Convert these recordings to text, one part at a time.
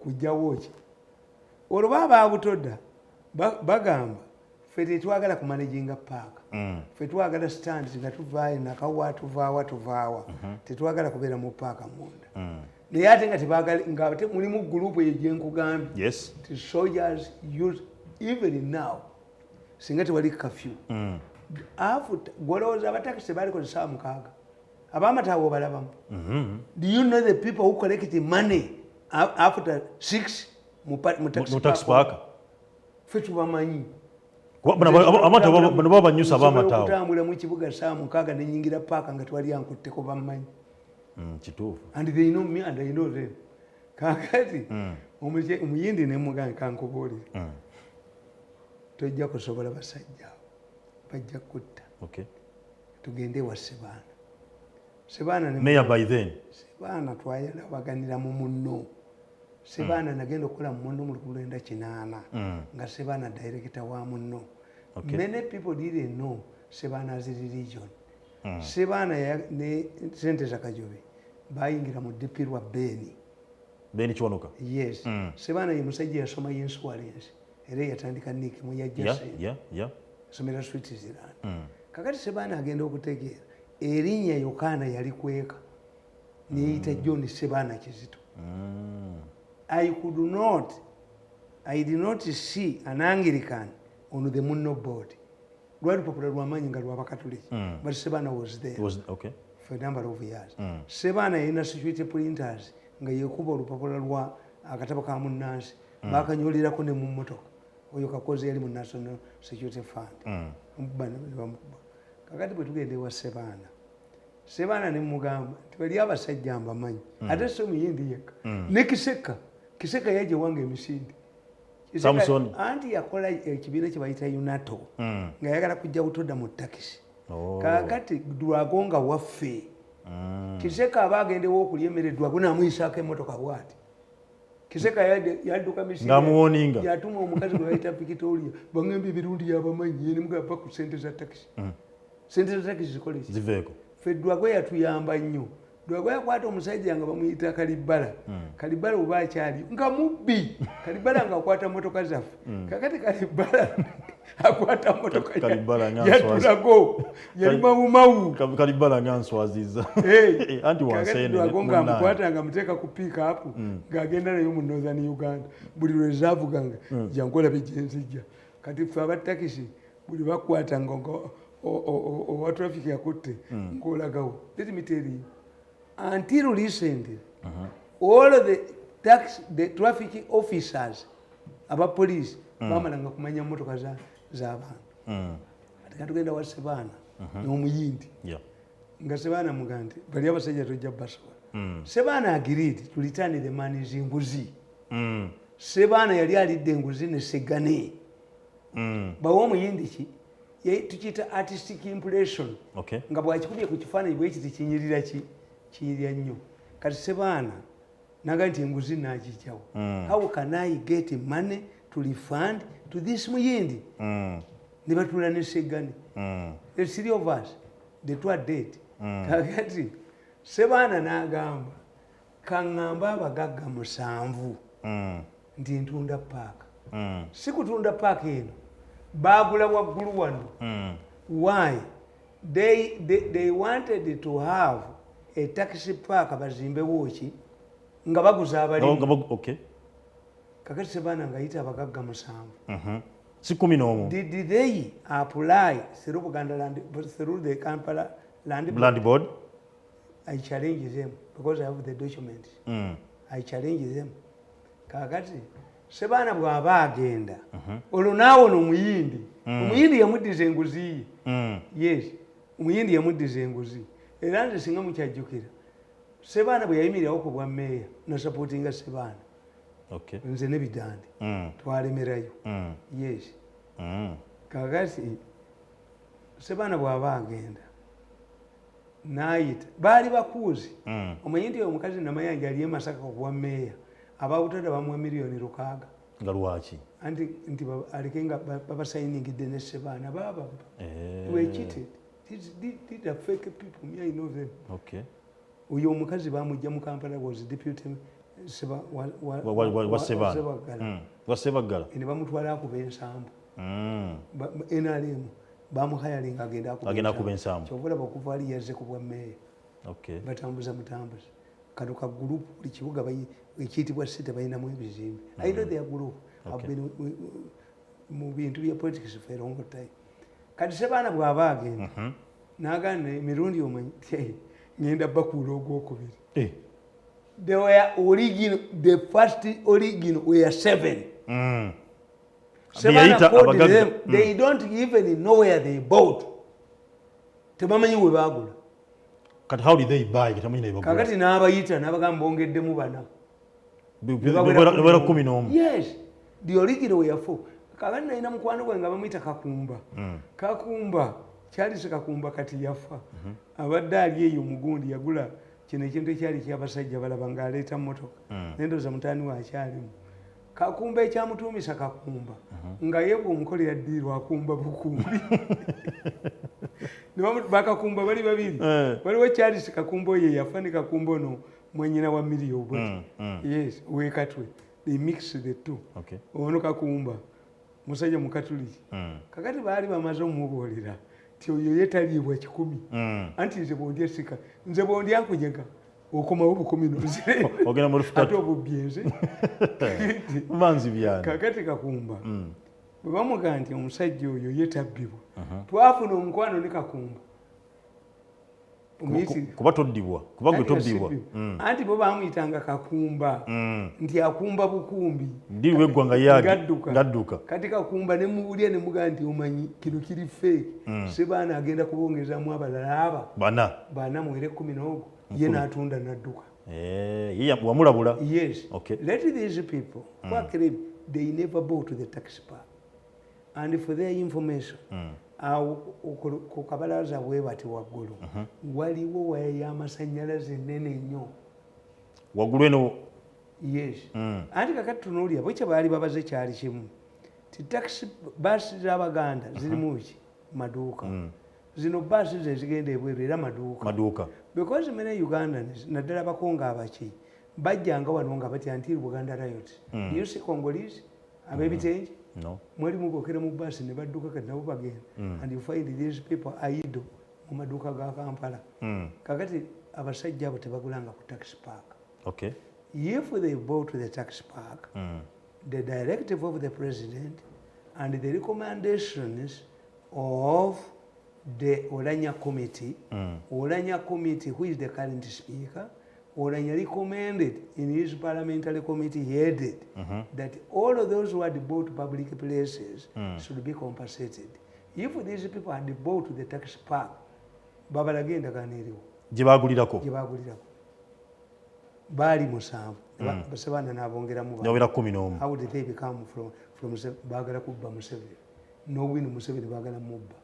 kujjawo ki olwo baba abutoda bagamba ffe tetwagala kumanaginga paaka ffe twagala stand nga tuvaayo nakawa tuvaawa tetwagala kubeera mu paaka munda naye ate nga ate mulimu gurupu eyo gyenkugambye ti soldiers use even now singa tewali kafyu gwolowooza abatakisi balikozesa 6 abamataawo balabamu do you know the people who collect money after 6 mu taxi park ffe tubamanyi bano babanyusa abamataawo okutambula mu kibuga 6 nenyingira paaka nga twali ankutteko bamanyi kituufu and they know me and I know them kakati omuyindi nemuganga kankubuulire tojja kusobola basajja bajja kutta tugende wa Sebaana mayor by then Sebaana twayalabaganira mu munno Sebaana nagenda okukola mu munno mu 1998 nga Sebaana director wa munno many people didn't know Sebaana as a religion Sebaana ne sente za Kajobe bayingira mu dipirwa Beni Kiwanuka yes Sebaana ye musajja yasoma insurance era yatandika Nick mu yajja somera Switzerland kakati Sebaana agenda okutegeera erinnya Yokana yali kweka niyita John Sebaana Kizito I did not see an Anglican on the Munno board. Lwali popular lwamanyi nga lwabakatuliki but Sebaana was there for a number of years. Sebaana yalina security printers nga yekuba olupapula lwa akatabo ka munnansi bakanyulirako ne mu mmotoka oyo kakozi yali mu National Security Fund kakati bwe tugende wa Sebaana ne mugamba tibali abasajja mbamanyi ate so muyindi yekka ne Kiseka yaje wange emisindi Samson anti yakola ekibiina kye bayita UNATO nga yagala kujja butoda mu takisi kakati Dwagonga waffe Kiseka abagendewo okulya emmere Dwago namuyisako emmotoka bwati Kiseka yadduka misindi ngamuwoninga yatuma omukazi gwe bayita Victoria bangambye ebirundi yabamanyi yene mugamba ku sente za takisi sente za takisi zikoleki ziveeko ffe Dwago yatuyamba nnyo Dwago yakwata omusajja nga bamuyita Kalibala oba akyali nga mubbi Kalibala nga akwata motoka zaffe kakati Kalibala akwata motoka yatulago yali mawumawu Kalibala nga nswaziza anti wansene Dwago nga amukwata nga amuteeka ku pick up ng'agenda nayo mu Northern Uganda buli lweza avuganga jankola bijenzijja kati ffe abatakisi buli bakwata nga owa traffic yakutte ng'olagawo let me tell you until recently all of the traffic officers aba police bamalanga kumanya motoka z'abantu ate katugenda wa Sebaana n'omuyindi nga Sebaana mugante bali abasajja tojja basobola Sebaana agreed to return the money zinguzi Sebaana yali alidde enguzi ne Segane bawo omuyindi ki tukiyita artistic impression nga bwakikubye ku kifaananyi bwe kiti kinyirira nnyo kati Sebaana naga nti enguzi naagijjawo how can I get money to refund to this muyindi ne batula ne Segane the 3 of us the 2 are dead kakati Sebaana n'agamba kaŋŋamba abagagga 7 nti ntunda paaka si kutunda paaka eno baagula waggulu wano why they wanted to have a taxi park bazimbewo ki nga baguza abalimu kakati Sebaana ng'ayita abagagga 7 si 11 did they apply through Buganda through the Kampala Land Board? I challenge them because I have the documents. I challenge them. Kakati Sebaana bw'aba agenda olwo naawo n'omuyindi omuyindi yamuddiza enguzi yes omuyindi yamuddiza enguzi era nze singa mukyajjukira Sebaana bwe yayimirirawo ku bwa meeya nasapootinga Sebaana nze ne Bidandi twalemerayo yes kakati Sebaana bw'aba agenda n'ayita baali bakuuzi omuyindi oyo omukazi namayanja ali e Masaka ku bwa meeya ababutoda bamuwa $6,000,000 nga lwaki nti aleke nga babasayiningidde ne Sebaana baba were cheated. These are fake people. Me, I know them. Okay. Uyo omukazi bamujja mu Kampala was deputy Sebagala ne bamutwala akuba ensambu NRM bamuhayalinga agenda kuba ensambu kyovulaba okuva ali yazze ku bwa meeya batambuza mutambuza kano ka gurupu buli kibuga ekiyitibwa site balinamu ebizimbe aino their group have been mu bintu bya politics for a long time kati sebaana bw'aba agenda n'agamba emirundi omanyi ngenda bakuula ogwokubiri. They were original, the first original were 7. Seven called them, they don't even know where they bought. Tebamanyi we bagula. Kati how did they buy? Kakati n'abayita n'abagamba bongeddemu bana. Bwera 11. Yes, the original were 4. Kakati nalina mukwano gwe nga bamuyita Kakumba. Kakumba, Charles Kakumba kati yafa. Abadde ali eyo mugundi yagula kino ekintu ekyali ky'abasajja balaba ng'aleeta mmotoka nendoza mutaani wa akyalimu Kakumba ekyamutuumisa Kakumba nga ye bw'omukolera ddiirwa akumba bukumbi bakakumba bali babiri waliwo Charles Kakumba oyo yafa ne Kakumba ono mwenyina wa Miri Obwoti yes wekatwe they mix the two ono Kakumba musajja mukatuliki kakati baali bamaze omubuulira ti oyo yetaliibwa 10 anti nze bwondya sika nze bwondya nkujega okomawo 10 nozire ogenda mu lufuta ate obubyenze manzi byana kakati Kakumba bwe bamugamba nti omusajja oyo yetabbibwa twafuna omukwano ne Kakumba kuba toddibwa kuba gwe toddibwa anti bo bamuyitanga Kakumba nti akumba bukumbi ndiwe eggwanga gadduka kati Kakumba ne muwulya ne mugaa nti omanyi kino kiri fake sebaana agenda kubongezaamu abalala bana mwere 11 ye n'atunda n'adduka wamulabula. Yes, let these people they never bought to the tax park and for their information ku kabalaza bwe bati waggulu waliwo waya y'amasannyalaze ennene nnyo waggulu eno. Yes, anti kakati tunuulira bwe kye baali babaze kyali kimu ti taxi baasi z'Abaganda zirimu ki maduuka zino baasi ze zigenda ebweru era maduuka because many Ugandans naddala bakonga abaki bajjanga wano nga batya nti Buganda riot you see Congolese ab'ebitengi mwali mugokera mu baasi ne badduka kati nabo bagenda and you find these people idle mu maduuka ga Kampala kakati abasajja abo tebagulanga ku tax park. If they bought to the tax park the directive of the president and the recommendations of the Oranya committee, who is the current speaker, Oranya recommended in his parliamentary committee headed that all of those who had bought public places should be compensated. If these people had bought to the tax park, babalagenda kaneriwo. Jibagulirako. Bali musanvu. Basabana n'abongeramu. Nyawera 11. How did they become from bagala kubba Museveni? No win Museveni bagala mubba.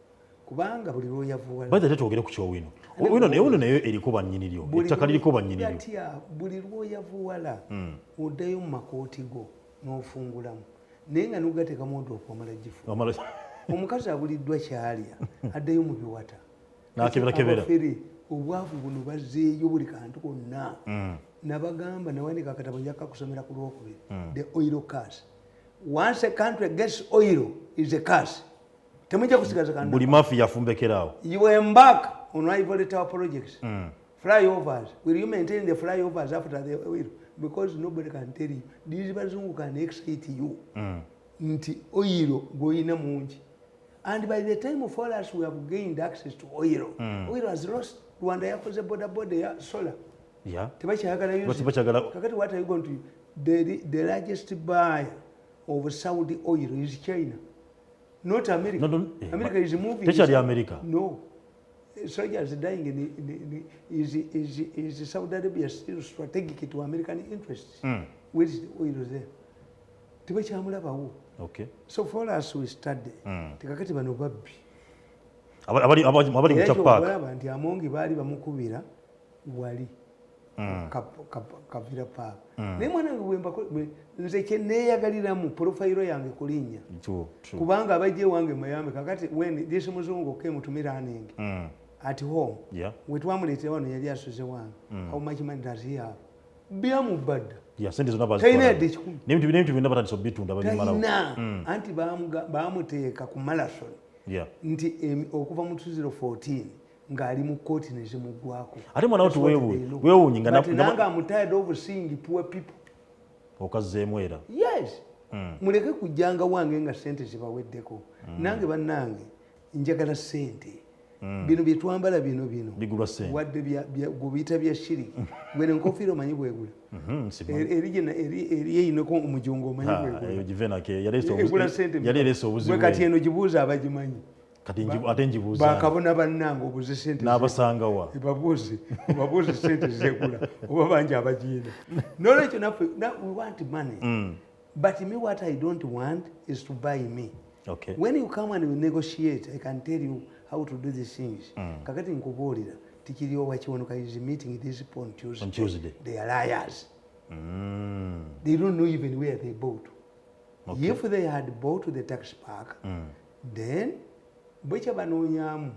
Kubanga buli lwo yavuwala. Bada tetwogere ku kyowino. Wino nayo eriko bannyini lyo. Ettaka liriko bannyini lyo. Yatya buli lwo yavuwala. Oddayo mu makooti go n'ofungulamu. Naye nga n'ogateekamu omuntu okwamala gifu. Omukazi abuliddwa kyalya addayo mu biwata. N'akebera. Obwavu buno bazzeeyo buli kantu konna. Nabagamba nawanika akatabo njaka kusomera ku lwokubiri. The oil curse. Once a country gets oil is a curse. Temujja kusigaza kantu. Buli mafi yafumbekeraawo. You embark on Ivory Tower projects. Flyovers. Will you maintain the flyovers after the oil? Because nobody can tell you. These bazungu can excite you. Nti oil goyina mungi. And by the time of all us we have gained access to oil. Oil has lost. Rwanda yakoze boda ya solar. Yeah. Tebachagala use. Kakati what are you going to do? The largest buyer of Saudi oil is China. Not America. No. America is moving. Especially America. No. Soldiers dying is Saudi Arabia still strategic to American interests. Where is the oil there? Tebachamulabawo. Okay. So for us we study. Tekakati bano babbi. Abali mu chapaka. Nti amongi baali bamukubira wali. Kavira park. Naye mwana wange nze kye neeyagaliramu profile yange kulinnya. Kubanga abajje wange Miami kakati when this muzungu came to me running at home. We twamuleetera wano yali asuze wange. How much money does he have? Bia mu badda. ya sente zonna talina bazikola yadde ekikumi n'ebintu byonna batandise obitunda babimalawo talina anti baamuteeka ku marathon nti okuva mu 2014 ng'ali mu kkooti ne zimuggwako ate mwana wo tuweewuunyi nange am tired of seeing poor people okazzeemu era yes muleke kujjanga wange nga sente zibaweddeko nange bannange njagala sente bino byetwambala bino bigulwa sente wadde gubiyita bya shiriki gwene enkofiira omanyi bwegula eri eyinako omujungo omanyi bwegula kati eno gibuuza abagimanyi ate njibuuza bakabona bannange obuze sente n'abasangawa babuuze sente zegula oba bangi abagiina nolwekyo naffe we want money but me what I don't want is to buy me. Okay. When you come and we negotiate, I can tell you how to do these things. Kakati nkubuulira tikiriyo wakiwonoka is meeting this on Tuesday. They are liars. They don't know even where they bought. Okay. If they had bought the tax park, then bwecha banoonyamu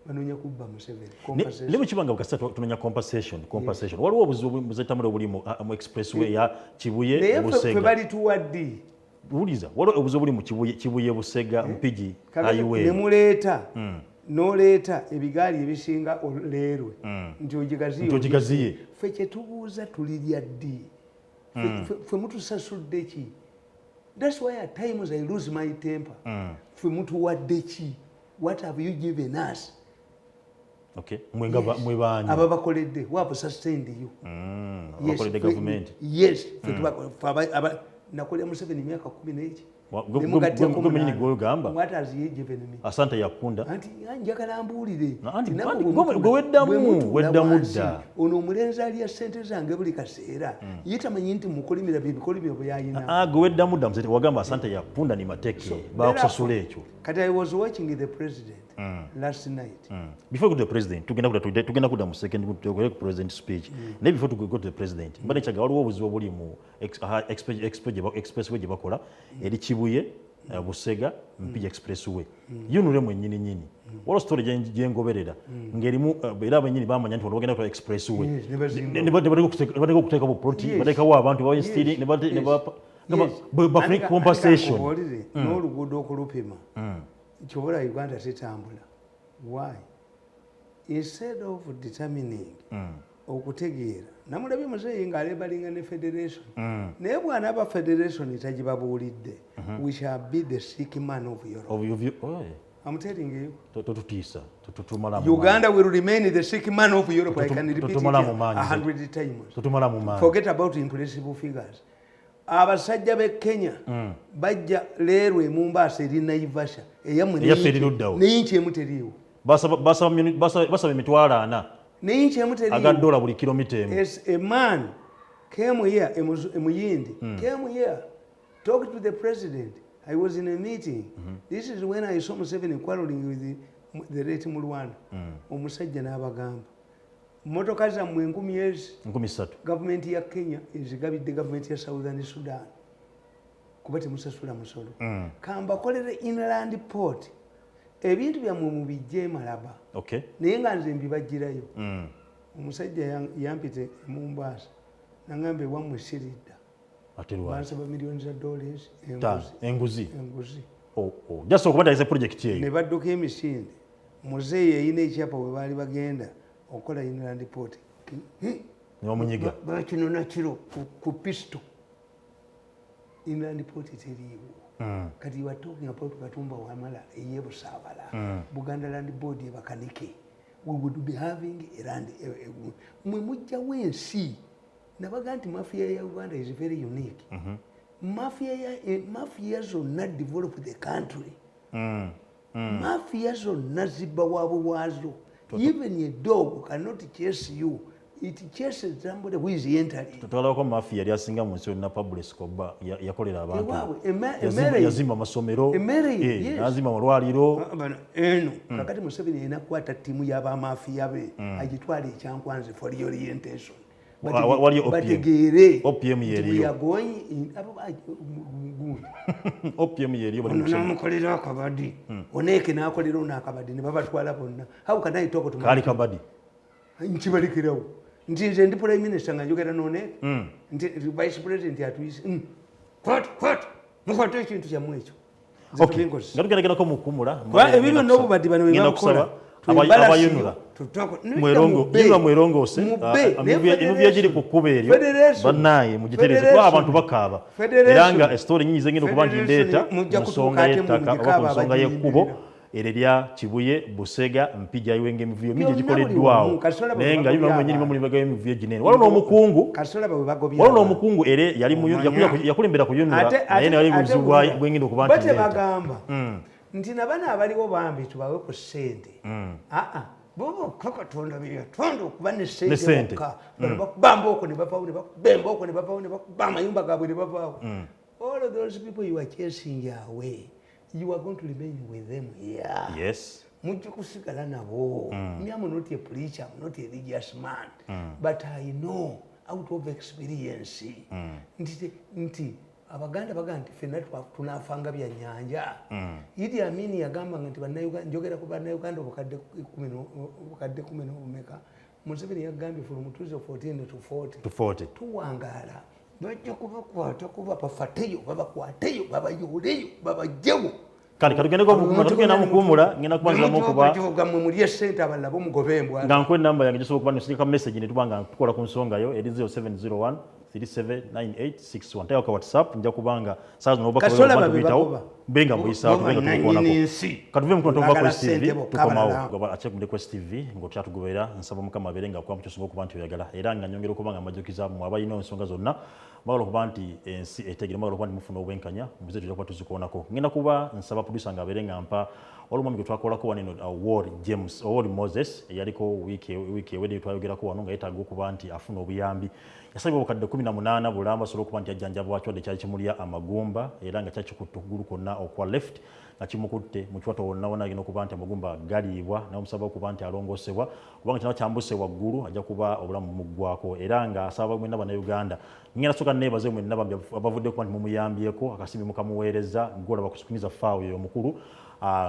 banoonya kubba Museveni. Ne bwekibanga bukasa tunoonya compensation. Waliwo obuzibu buzetamula obuli mu expressway ya Kibuye Busega. Naye bali tuwaddi. Buliza, waliwo obuzibu buli mu Kibuye Busega Mpigi highway. Ne muleeta n'oleeta ebigaali ebisinga leerwe nti ogigaziye. Ffe kye tubuuza tulirya ddi? Ffe mutusasudde ki? That's why at times I lose my temper. Ffe mutuwadde ki? What have you given us? Okay. Mwebanyi. Aba bakoledde. Who have sustained you? Bakoledde government. Yes. Nakolera Museveni emyaka 10 gamba. What has he given me? Asante yakunda. Anti njagala mbuulire. Gwe weddamu dda. Ono omulenzi alya ssente zange buli kaseera. Ye tamanyi nti mukolimira bikolimiro bwe yalina. Gwe weddamu dda muzete wagamba asante yakunda ni mateke. Bakusasula ekyo. Kati I was watching the president last night. Before we go to the president, tugenda kudda mu second president speech. Ne before to go to the president. Mbale kyaga waliwo obuzibu obuli mu expressway gye bakola eri Kibuye Busega Mpigi expressway. Yunule mwennyini. Waliwo story gyengoberera ng'erimu era abennyini bamanya nti bagenda kukola expressway. Ne bateka okuteekawo ploti, bateekawo abantu bawesitiri ne bafune compensation. N'oluguudo okulupima. Kyobola Uganda tetambula. Why? Instead of determining okutegeera namulabye muzeeyi ng'alebalinga ne federation naye bw'anaaba federation tagibabuulidde we shall be the sick man of Europe. I'm telling you. Uganda will remain the sick man of Europe. I can repeat it 100 times. Forget about impressive figures. Abasajja b'e Kenya bajja leero e Mombasa eri Naivasha eyamwe n'eyinki emu teriiwo. Basaba emitwalo 4 n'eyinki emu teriiwo aga $1 buli kilomita emu. A man came here, a Muyindi came here, talked to the president. I was in a meeting. This is when I saw Museveni quarreling with the late Mulwana. Omusajja n'abagamba motoka zammwe 13,000 gavumenti ya Kenya ezigabidde gavumenti ya Southern Sudan kuba temusasula musolo. Kambakolere inland port ebintu byammwe mubijje Malaba. Naye nga nze mbibagirayo. Omusajja yampite Mombasa naŋŋamba ewammwe siridda. Bansaba $millions enguzi. Just okubaddayiza project eyo. Ne badduka emisinde. Muzeeyi eyina ekyapa we baali bagenda okola inland port. N'omunyiga. Bakino nakiro ku pisto. Inland port teriiwo. Kati you are talking about Katumba Wamala eye Busaabala. Buganda Land Board ebakanike. We would be having a land. Mwe mujja wensi. Nabaga nti mafia ya Uganda is very unique. Mafia zonna develop the country. Mafia zonna zibba wazo. Even a dog cannot chase you. It chases somebody who is entering. Tutwalako mafia yali asinga mu nsi yonna Pablo Escobar yakolera abantu. Yazimba amasomero. Yazimba amalwaliro. Kakati Museveni yina kwata timu y'abamafia be agitwala ekyankwanzi for the orientation. Bategeere OPM yeriyo. We are going in OPM yeriyo. Namukolera akabadi. Oneke n'akolera ono akabadi ne babatwala bonna. How can I talk to Kali kabadi. Nkibalikirawo. nti ndi prime minister nga njogera none nti vice president atuyise kwat mukwate ekintu kyammwe ekyo nga tugeregerako mukumula ebibyo n'obubadde bano bwe bakola abayunula mwerongose emivuyo egiri ku kkuba eryo bannaye mugitereze kuba abantu bakaaba era nga esitoori nyinyi zengenda okuba nti ndeeta mu nsonga y'ettaka oba ku nsonga y'ekkubo eryo lya Kibuye Busega Mpija Iwenga emivuyo mingi gikoleddwawo naye nga bino mwenyini bamulimbaga emivuyo ginene waliwo n'omukungu era yakulembera kuyunula naye ne wali buzibu bwengenda okuba nti bagamba nti nabana abaliwo bambi tubawe ku ssente bobo katonda byetonda okuba ne ssente bakubamba okwo ne bavaawo ne bakubemba okwo ne bavaawo ne bakuba amayumba gaabwe ne bavaawo all of those people you are chasing away you are going to remain with them here. Yes. Mujja kusigala nabo. Me am not a preacher, I'm not a religious man. But I know out of experience. Nti abaganda baganda fenna tunafanga bya nyanja. Idi Amini yagamba nti bannayuganda njogera ku bannayuganda obukadde 10 n'obumeka. Museveni yagambye from 2014 to 40. Tuwangala. Bajja kubakwata kuba bafateyo babakwateyo babayuleyo babajjewo kale katugende tugenda mukumula ngenda kubanzamu okuba muli esente abalala bomugobembwa nga nkwe namba yange gisobola kuba nosindika message ne tubanga tukola ku nsonga yo eri 0701 379861 tayo ka WhatsApp nja kubanga saa zino obaka abantu bitawo benga muyisa benga tukonako katuve mukona tova ku TV tukomawo goba ache kunde ku TV ngo kyatugobera nsaba mukama berenga kwa mukyo sobola kuba nti oyagala era nga nyongera kubanga amajokiza mu abayino ensonga zonna bagalo kuba nti ensi etegere bagalo kuba nti mufuna obwenkanya muze tujja kuba tuzikonako ngenda kuba nsaba producer nga berenga mpa olumami gwe twakolako waneno Award Moses yaliko wiki wedi twayogerako wano nga yetaaga okuba nti afuna obuyambi yasabye obukadde 18 bulamba solo kuba nti ajjanjabwa kyadde kyali kimulya amagumba era nga kyakikutte okugulu konna okwa left nga kimukutte mu kiwato wonna wonna agenda okuba nti amagumba galiibwa naye omusaba okuba nti alongosebwa kubanga kino kyambuse waggulu ajja kuba obulamu muggwako era nga asaba mwenna bannayuganda ngenda soka nebaze mwenna abavudde kuba nti mumuyambyeko akasimbi mukamuweereza ngolaba kusukumiza faawo eyo omukulu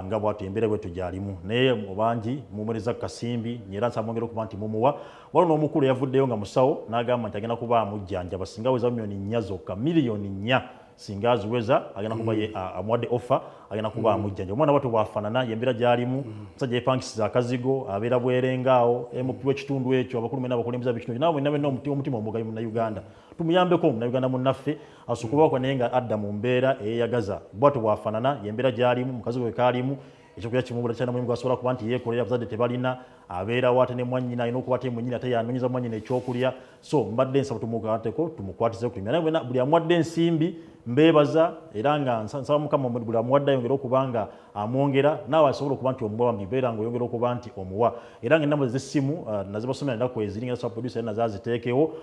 nga bwatu embere bwetu gyalimu naye obangi mumumereza kasimbi nyera nsamongera okuba nti mumuwa waliwo n'omukulu yavuddeyo nga musawo n'agamba nti agenda kuba amujjanja basinga weza milioni 4 zokka milioni 4 singa aziweza agenda kuba amuwadde offer agenda kuba amujjanja omwana bwatu bwafaanana yembera gyalimu musajja yepangisiza akazigo abeera bwerengaawo MP w'ekitundu ekyo abakulu mwenna abakulembeza b'ekitundu nawe mwenna mwenna omutima omugayo munnayuganda tumuyambeko omunnayuganda munnaffe asukulwako naye nga adda mu mbeera eyeyagaza bwatu bwafaanana yembera gyalimu mukazigo wekalimu ekyokulya kimubula kyana mulimu gwasobola kuba nti yeekolera abazadde tebalina abeerawo ate ne mwannyina alina okuba ate mwennyini ate yanonyeza mwannyina ekyokulya so mbadde nsaba tumukwateko tumukwatize kulimya naye buli amuwadde ensimbi mbeebaza era nga nsaba mukama buli amuwadde ayongera okuba nga amwongera naawe asobola okuba nti omuwa mbibeera nga oyongera okuba nti omuwa era nga enamba z'essimu nazibasomera nda kweziri nga producer era nazaziteekewo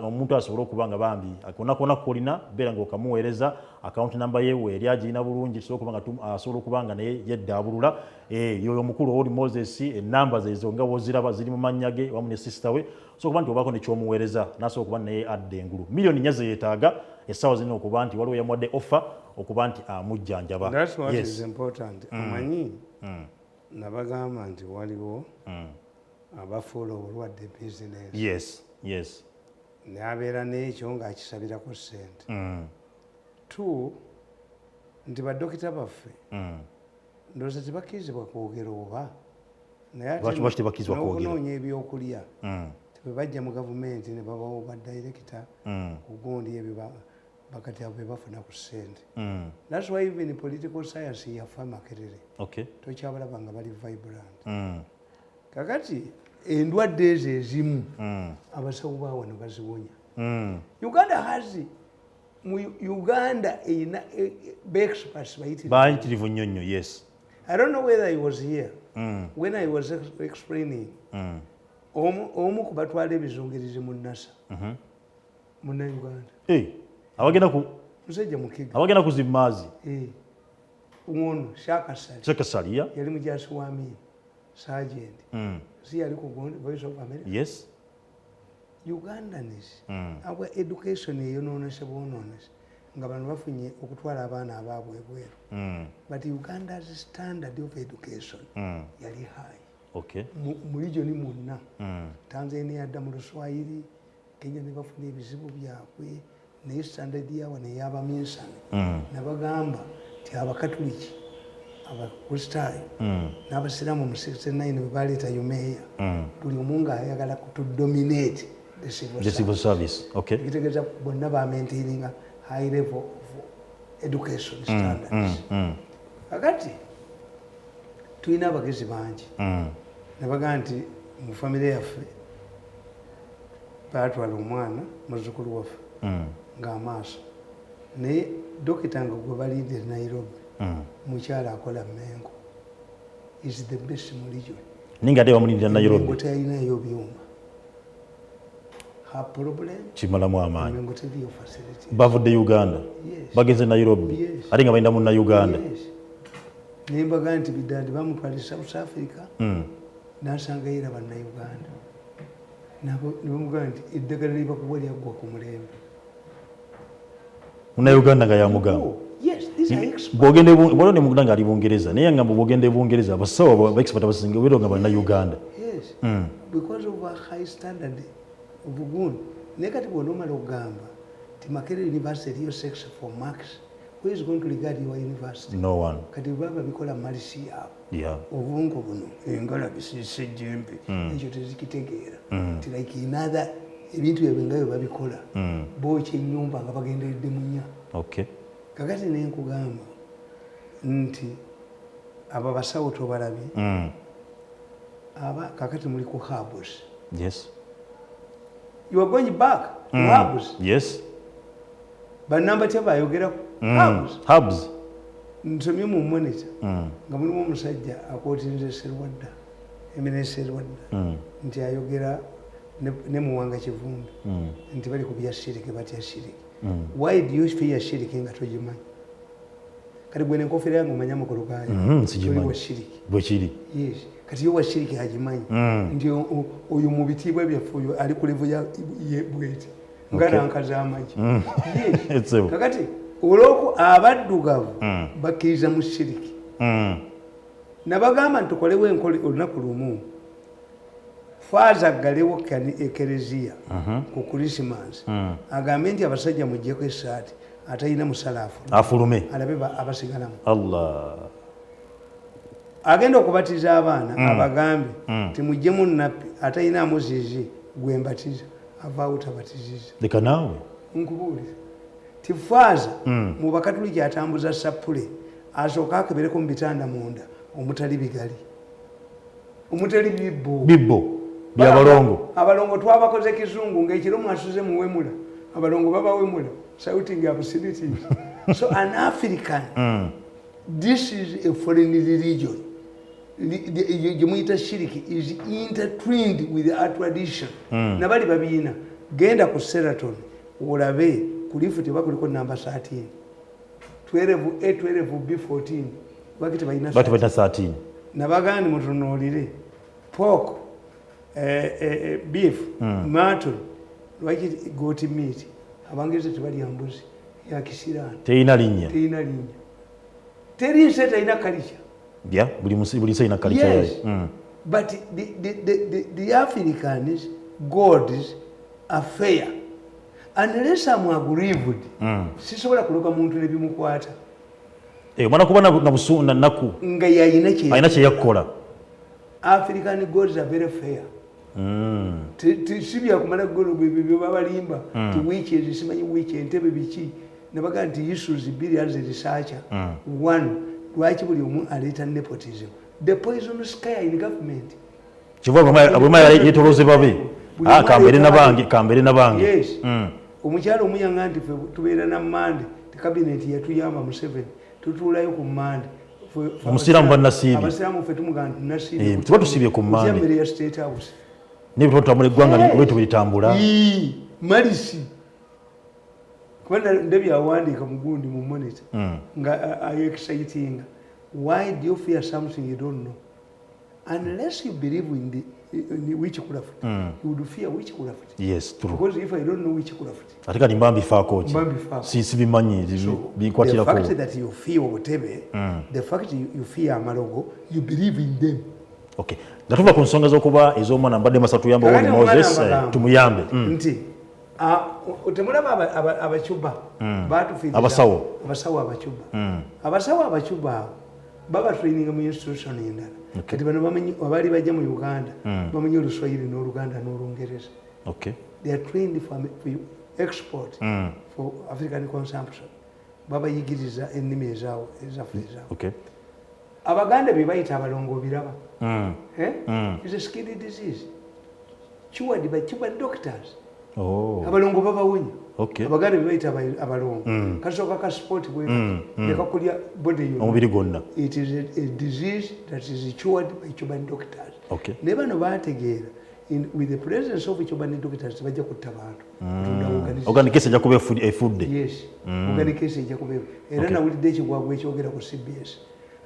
omuntu asobola okuba nga bambi konakona kolina beera nga okamuweereza account number ye weeri agirina bulungi asobola okuba nga naye yeddaabulula yoyo omukulu Award Moses enamba zezo nga woziraba ziri mu mannya ge wamu ne sister we so kuba nti obaako nekyomuweereza nasobola okuba naye adda engulu milioni 4 zeetaaga essaawa zino okuba nti waliwo yamuwadde offer okuba nti amujjanjaba. That's what is important. Amanyi nabagamba nti waliwo abafuula obulwadde business. Yes. N'abeera n'ekyo ng'akisabirako ssente. 2 nti baddokita baffe ndowooza tebakkirizibwa kwogera oba naye n'okunoonya ebyokulya bwe bajja mu gavumenti ne babawo baddayirekita kugundi ebyo bakati abo bebafuna ku ssente. That's why even political science yafa Makerere tokyabalaba nga bali vibrant. Kakati endwadde ezo ezimu abasawo baawo ne baziwonya. Uganda eyina experts bayitirivu nnyo. Yes. I don't know whether he was here when I was explaining. Omu ku batwala ebizungirizi mu NASA munnayuganda musajja mukiga abagenda kuzimaazi ono Shakasali yali mujaasi wa Amini Sergeant si yali ku Voice of America. Yes. Ugandans our education eyonoonese bwonoonese nga bano bafunye okutwala abaana abaabwe ebweru but Uganda's standard of education yali high. okay mu region monna Tanzania yadda mu Luswahili Kenya ne bafuna ebizibu byabwe naye standard yawe neyabaminsane nabagamba ti abakatuliki abakristaayo n'abasiraamu mu 69 bwe baleeta yumeeya buli omu ng'ayagala kutudominate the civil service ekitegeeza bonna bamaintaininga high level of education standards kakati tulina abagezi bangi nabagaa nti mu famire yaffe batwala omwana muzzukulu waffe ng'amaaso naye dokita nga gwe balinde Nairobi mukyala akola Mengo is the best mu region ninga ate bamulindira Nairobi Mengo teyalinayo byuma her problem kimalamu amaanyi Mengo teriyo facility bavudde Uganda bagenze Nairobi ate nga balina munna Uganda naye mbagaa nti bidandi bamutwala South Africa n'asanga era bannayuganda nebamugamba nti eddagala libakuba lyaggwa ku mulembe munnayuganda nga yamugamba bwogenda nemugula nga ali Bungereza naye ngamba bwogenda Bungereza abasawo baexpert abasinga beera nga bannayuganda because of a high standard of good naye kati bwona omala okugamba ti Makerere University eriyo section for marks. Who is going to regard your university? No one. Kati baba bikola malisi yabo obwongo buno engala bisise jembe ekyo tezikitegeera ti like inother ebintu ebyo ngayo babikola bookya ennyumba nga bagenderedde mu nnya kakati nenkugamba nti abo basawo tobalabye aba kakati muli ku hubs. Yes. You are going back to hubs. Yes. Banamba tebayogera hubs nsomye mu monitor nga mulimu omusajja akootinze Serwadda Emine Serwadda nti ayogera ne Muwanga Kivumbi nti bali ku bya shiriki batya shiriki. Why do you fear shiriki nga togimanyi? Kati gwe nenkofera yange omanya mukulu gaayo sigimanyi shiriki bwe kiri. Yes. Kati yo wa shiriki hagimanyi nti oyo mu bitiibwa byaffe oyo ali ku level ya bwete ngaranka z'amagi. Kakati olw'oku abaddugavu bakkiriza mu shiriki nabagamba nti tukolewo enkole olunaku lumu faaza aggalewo ekereziya ku Christmas agambe nti abasajja muggyeko essaati atalina musala afulume alabe abasigalamu. Agenda okubatiza abaana abagambe timuggyemu nnappi atalina amuzizi gwe mbatiza avaawo tabatiziza. Leka naawe nkubuuliza tifaaza mu bakatuliki atambuza sapule asooka akebereko mu bitanda munda omutali bigali omutali bibbo byabalongo. Abalongo twabakoze kizungu ng'ekiro mwasuze mu Wemula abalongo baba Wemula shouting absolutely. So an African this is a foreign religion. Jemuyita shiriki is intertwined with our tradition. Nabali babiina genda ku Sheraton olabe kulifu tebakuliko namba 13 12A 12B 14 bakiti bayina 13 nabagani mutunuulire pork beef mutton lwaki goat meat abangeze tebalya mbuzi ya kisirani teina linnya teri nseta ina kalicha buli ina kalicha yayo. But the Africans gods are fair unless I'm aggrieved sisobola kuloga muntu nebimukwata omwana kuba na busuna naku nga yayina kye yakola. African gods are very fair. Sibya kumala golo bwe babalimba ti wiki simanyi wiki entebe biki nabaga nti issues bili as a researcher. One lwaki buli omu aleeta nepotism the poison sky in government kivuga abuma yetoloze babe kambere nabange. Yes. Omukyalo omuyanga nti tubeera na Mande cabinet yatuyamba mu 7 tutuulayo ku Mande omusiramu bannasiibye abasiramu ffe tumugamba nti nasiibye tuba tusibye ku Mande mbere ya State House nebyo tutambula eggwanga lwetu bilitambula malisi kubanga ndebya awandiika mugundi mu monitor nga exciting. Why do you fear something you don't know? Unless you believe in the witchcraft, you would fear witchcraft. Yes, true. Because if I don't know witchcraft, ate kati mbambi faako ki sibimanyi bikwatira ko. The fact that you fear Obutebe, the fact you fear Amalogo, you believe in them. Okay. Gatuva ku nsonga z'okuba ez'omwana mbadde masa tuyamba Woli Moses tumuyambe. Nti temulaba abacuba batufiiriza abasawo abacuba baba training mu institution endala kati bano abaali bajja mu Uganda bamanyi Oluswayiri n'Oluganda n'Olungereza. They are trained for export for African consumption. Babayigiriza ennimi ezaawo ezaffe ezaawo. Abaganda be bayita abalongo biraba. It's a skin disease. Cured by doctors. Abalongo babawunya. Abaganda be bayita abalongo. Kasooka ka sport bwe nekakulya body omubiri gwonna. It is a disease that is cured by Cuban doctors. Ne bano baategeera with the presence of Cuban doctors bajja kutta bantu. Organic case ejja kuba efudde. Yes. Organic case ejja kuba. Era nawulidde ekigwagwa ekyogera ku CBS.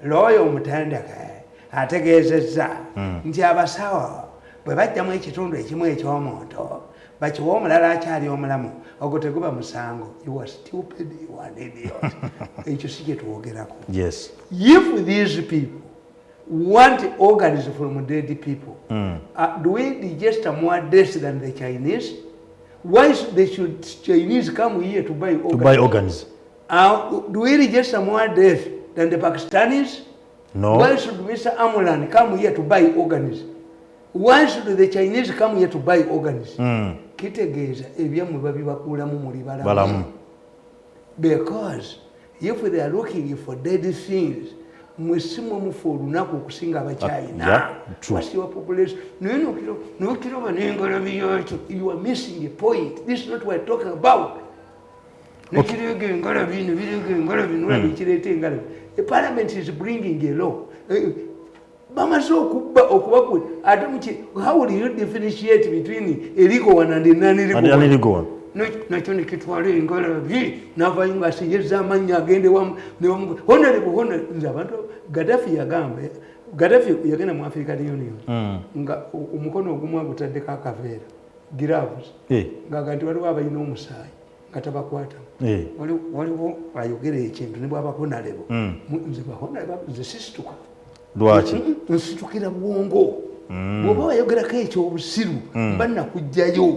Lawyer omutandaka ategeezezza nti abasawo bwe bajjamu ekitundu ekimu eky'omuntu bakiwa omulala akyali omulamu ogwo teguba musango. You are stupid, you are an idiot. Ekyo si kye twogerako. Yes. If these people want organs from dead people, do we digest more deaths than the Chinese? Why should Chinese come here to buy organs? To buy organs. Do we digest more deaths than the Pakistanis? No. Why should Mr. Amulan come here to buy organs? Why should the Chinese come here to buy organs? Kitegeeza ebyammwe babibakuulamu muli balamu. Because if they are looking for dead things, mwe si mwe mufa olunaku okusinga abakyayina. What's your population? Nokiroba n'engalabi yakyo. You are missing a point. This is not what we're talking about. The parliament is bringing a law. How will you differentiate between a legal one and a non-legal one? Nakyo kitwala engalabi n'avaayo ng'asiyezza amannya agende wamu honorable nze abantu Gaddafi yagenda mu African Union nga omukono ogumu agutaddeko akaveera gloves ng'aga nti waliwo abalina omusaayi nga tabakwatamu. Waliwo ayogera ekintu ne bwaba honorable nze nze sisituka. Lwaki? Nsitukira bwongo bw'oba wayogerako ekyobusiru mba nakugjayo.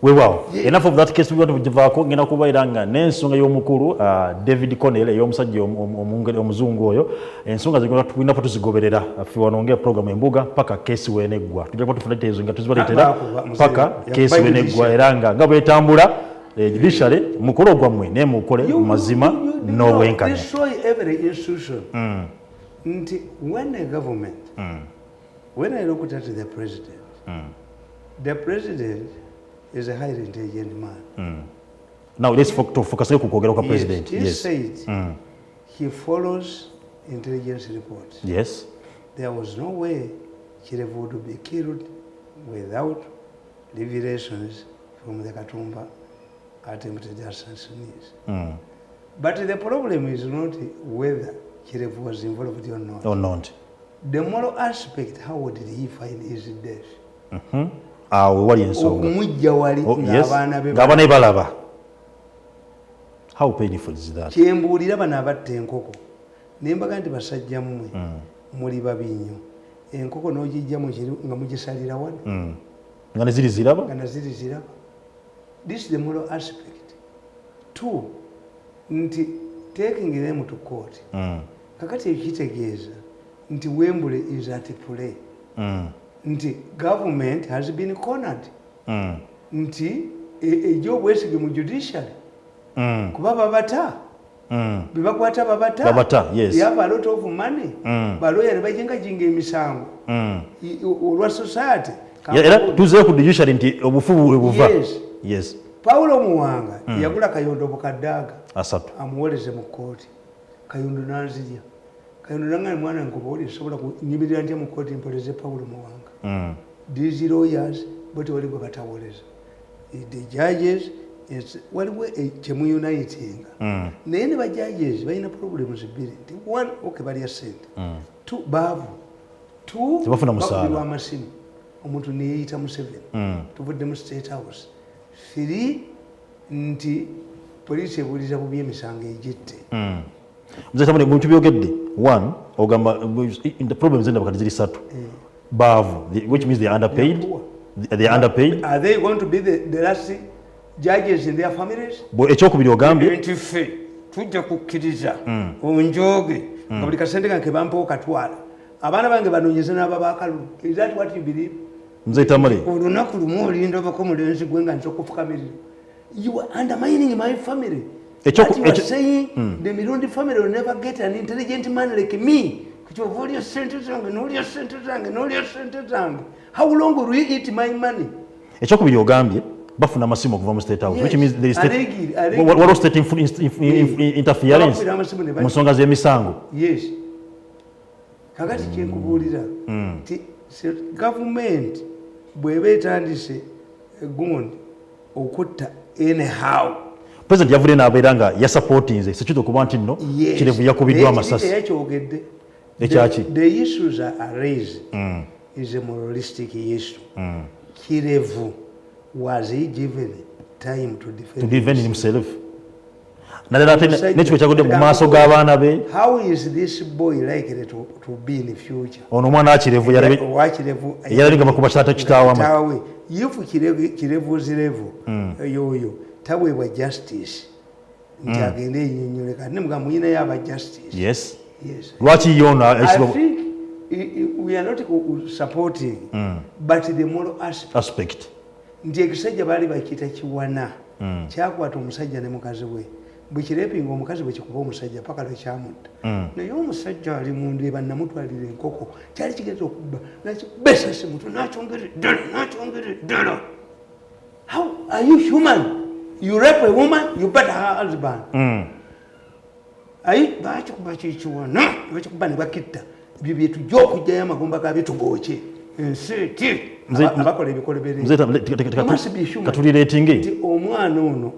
Weewaawo. Enough of that case tugivaako ngenda kubaira nga n'ensonga y'omukulu David Connell ey'omusajja omuzungu oyo ensonga tulina tuzigoberera ffe wano ng'e program Embuga paka keesi weeneggwa tujja tufuna details nga tuzibaleetera paka keesi weeneggwa era nga bwetambula judiciary mukolo gwammwe ne mukole mazima n'obwenkanya. Destroy every institution. When a government, when I look at the president is a highly intelligent man. Now let's focus on the president. He said he follows intelligence reports. Yes. There was no way Kirevu would be killed without revelations from the Katumba attempted assassinations. But the problem is not whether Kirevu was involved or not. The moral aspect, how did he find his death? Okumujja wali ng'abaana balaba. How painful is that? Kyembuulira bano abatta enkoko ne mbaga nti basajja mmwe muli babi nnyo. Enkoko n'ogijja nga mugisalira wano nga ne ziri ziraba. This is the moral aspect. Two, nti taking them to court. Kakati ekitegeeza nti Wembule is at play. Nti government has been cornered. Nti egy'obwesige mu judiciary. Kuba babata. Bebakwata babata. Yes. They have a lot of money. Baloya ne bajingajinga emisango. Olwa society. Era tuzeeyo ku judiciary nti obufu buva. Yes. Paulo Muwanga yagula kayondo bukadaaga asatu amuwoleze mu kooti. Kayondo n'anzirya. Kayondo nanga mwana nkuboli sobola kunyimirira ntya mu kooti mpoleze Paulo Muwanga. These lawyers but waliwo batawoleza. The judges is waliwo kyemu uniting. Naye ne ba judges balina problems bbiri. One, okay, bali assent. Two, baavu. Two, tebafuna musaala. Amasimu. Omuntu neeyita Museveni. Tuvudde mu State House. Three, nti poliisi ebuuliza bubi emisango egitte. Mzee Tamale muntu byogedde one ogamba in the problems enda bakati ziri 3 bavu which means they are underpaid. They are underpaid. Are they going to be the last judges in their families? Bo ekyokubiri ogambye ntife tujja kukkiriza onjoge nga buli kasente kange bampa katwala abaana bange banoonyeze n'ababaakalu. Is that what you believe? Mzee Tamale olunaku lumu olinda obako mulenzi gwe nga nza okufukamirira. You are undermining my family. What you are saying, the Mirundi family will never get an intelligent man like me. How long will we eat my money? Ekyokubiri ogambye bafuna amasimu okuva mu State House, which means there is what state interference mu nsonga z'emisango. Yes. Kakati kyenkubuulira nti government bw'eba etandise egundi okutta anyhow. President yavudde n'abeera nga yasupportinze sekito okuba nti nno Kirevu yakubiddwa amasasi. The issues are raised is a moralistic issue. Kirevu, was he given time to defend himself? How is this boy likely to be in the future? If Kirevu's level, taweebwa justice nti agende ennyonnyoleka nemugamba yaba justice. Yes. Lwaki yona I think we are not supporting but the moral aspect. Nti ekisajja baali bakiyita kiwana kyakwata omusajja ne mukazi we bwe kirepinga omukazi bwe kikuba omusajja paka lwekyamutta naye omusajja ali mundu ebannamutwalira enkoko kyali kigenza okubba nakikuba esasi mutu nakyongere ddala. How are you human? You rape a woman, you better her husband. Ayi bakikuba kikiwana bakikuba ne bakitta ebyo byetujja okujjayo amagumba ga bitugookye ensi abakola ebikolo katulireetinge nti omwana ono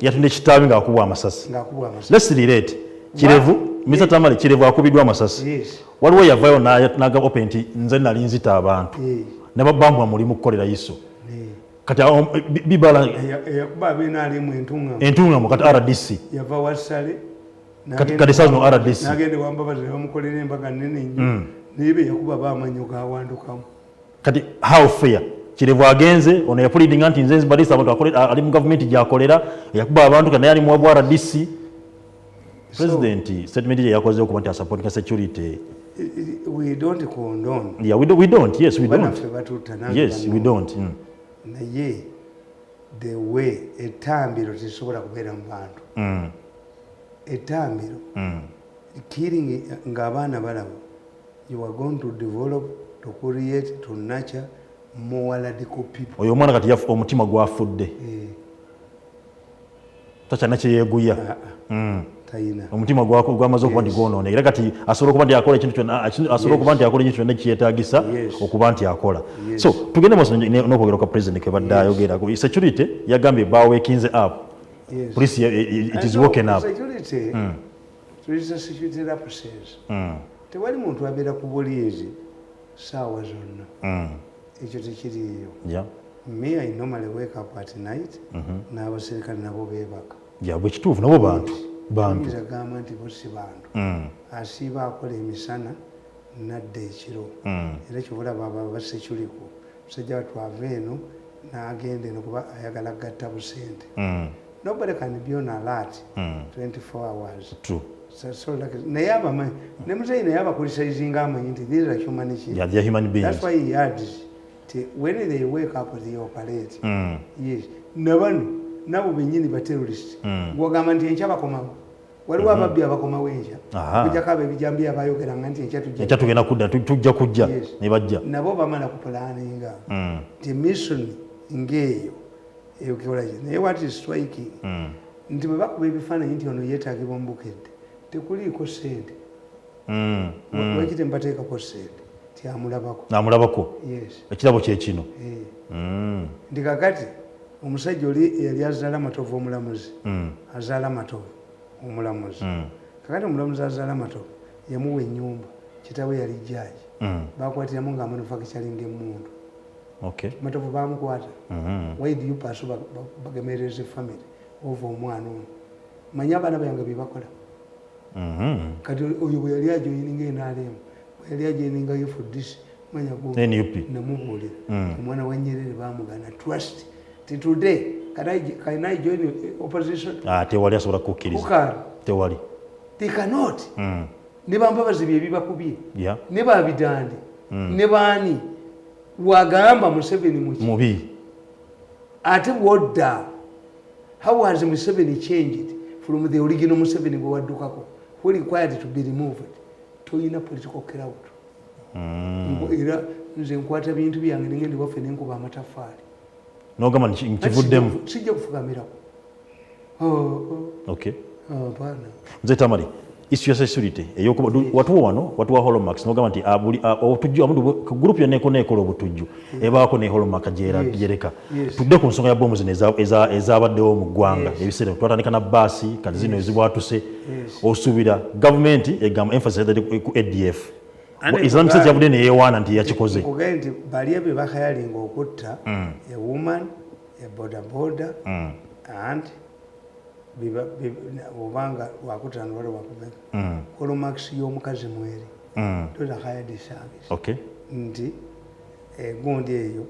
yatunde kitaawe ng'akubwa amasasi. Let's relate. Kirevu, Mr. Tamale, Kirevu akubiddwa amasasi. Waliwo yavaayo n'agamba open nti nze nali nzita abantu ne babambwa mulimu kukolera Yesu. Kati bibala yakuba abeena alimu entungamu kati RDC yava wasale kati sazino RDC nagende wambabazi bamukolera embaga nnene nnyo nibe yakuba bamanyo gawandukamu. Kati how fair Kirevu agenze ono yapulidinga nti nze balisa abantu akolera ali mu government gyakolera yakuba abantu kana yali mu RDC. President statement yakoze okuba nti support security. We don't condone. Yeah, we don't. Yes, we don't. Yes, we don't. Naye the way etambiro tisobola kubeera mu bantu etambiro killing ng'abaana balaba you are going to develop to create to nurture more radical people. Oyo omwana kati yafu omutima gwafudde takyana kyeyeeguya tayina omutima gwamaze okuba nti gwonoona era kati asobola okuba nti akola ekintu kyonna asobola okuba nti akola ekintu kyonna kyetaagisa okuba nti akola. So tugende maaso n'okwogera kwa president kwe badde ayogera security yagambye baweekinze up. Police it is woken up. Security tulisa security rapporteurs tewali muntu abeera ku buliizi saawa zonna ekyo tekiriiyo. Me I normally wake up at night n'abaserikale nabo beebaka bwe kituufu nabo bantu agamba nti bo si bantu asiiba akola emisana nadda ekiro era kyobulaba aba basekyuliku musajja batwava eno n'agenda eno kuba ayagala gatta busente. Nobody can be on alert 24 hours. True. So like naye abamanyi ne muzeyi naye abakulisaizinga amanyi nti these are human beings. Yeah, they are human beings. That's why he adds when they wake up they operate. Yes. Nabano nabo bennyini ba terrorist gwogamba nti enkya bakomawo waliwo ababbi abakomawo enkya kujjako abo ebijambi abayogeranga nti enkya tugenda kudda tujja kujja ne bajja nabo bamala kupulaninga nti mission ng'eyo eyokolaki naye what is striking nti bwe bakuba ebifaananyi nti ono yeetaagibwa omubukedde tekuliiko ssente lwaki tembateekako ssente ti amulabako ekirabo kyekino nti kakati omusajja oli yali azaala matovu omulamuzi azaala matovu omulamuzi kakati omulamuzi azaala matovu yamuwa ennyumba kitawe yali jjaaji bakwatiramu nga manufacturing emmundu matovu bamukwata why do you pursue bagemereza family ova omwana ono manyi abaana bange bye bakola kati oyo bwe yali ajoyininga NRM bwe yali ajoyininga UFDC manya NUP namubuulira omwana wa Nyerere baamugana trust today can I join opposition tewali asobola kukkiriza tewali they cannot ne bambabazi bye bibakubye ne babidande ne baani wagamba Museveni mubi ate wodda how has Museveni changed from the original Museveni gwe waddukako who required to be removed toyina political clout era nze nkwata bintu byange nengende waffe nenkuba amatafaali nogamba nkivuddemu sijja kufukamirako nze Tamale issue ya security watuwa wano watuwa holomax nogamba nti otujju amundu group yonna ekola obutujju ebaako ne holomax gyereka tudde ku nsonga ya bomu zino ezabaddewo mu ggwanga ebiseera twatandika na baasi kati zino ezibwatuse osuubira gavumenti egamba emphasis ku ADF islamic state yavudde neyewaana nti yakikoze kugaye nti bali ebyo bakayalinga okutta a woman a bodaboda and obanga wakutano wale wakubeka holomax y'omukazi mweri toza hayadi service nti gundi eyo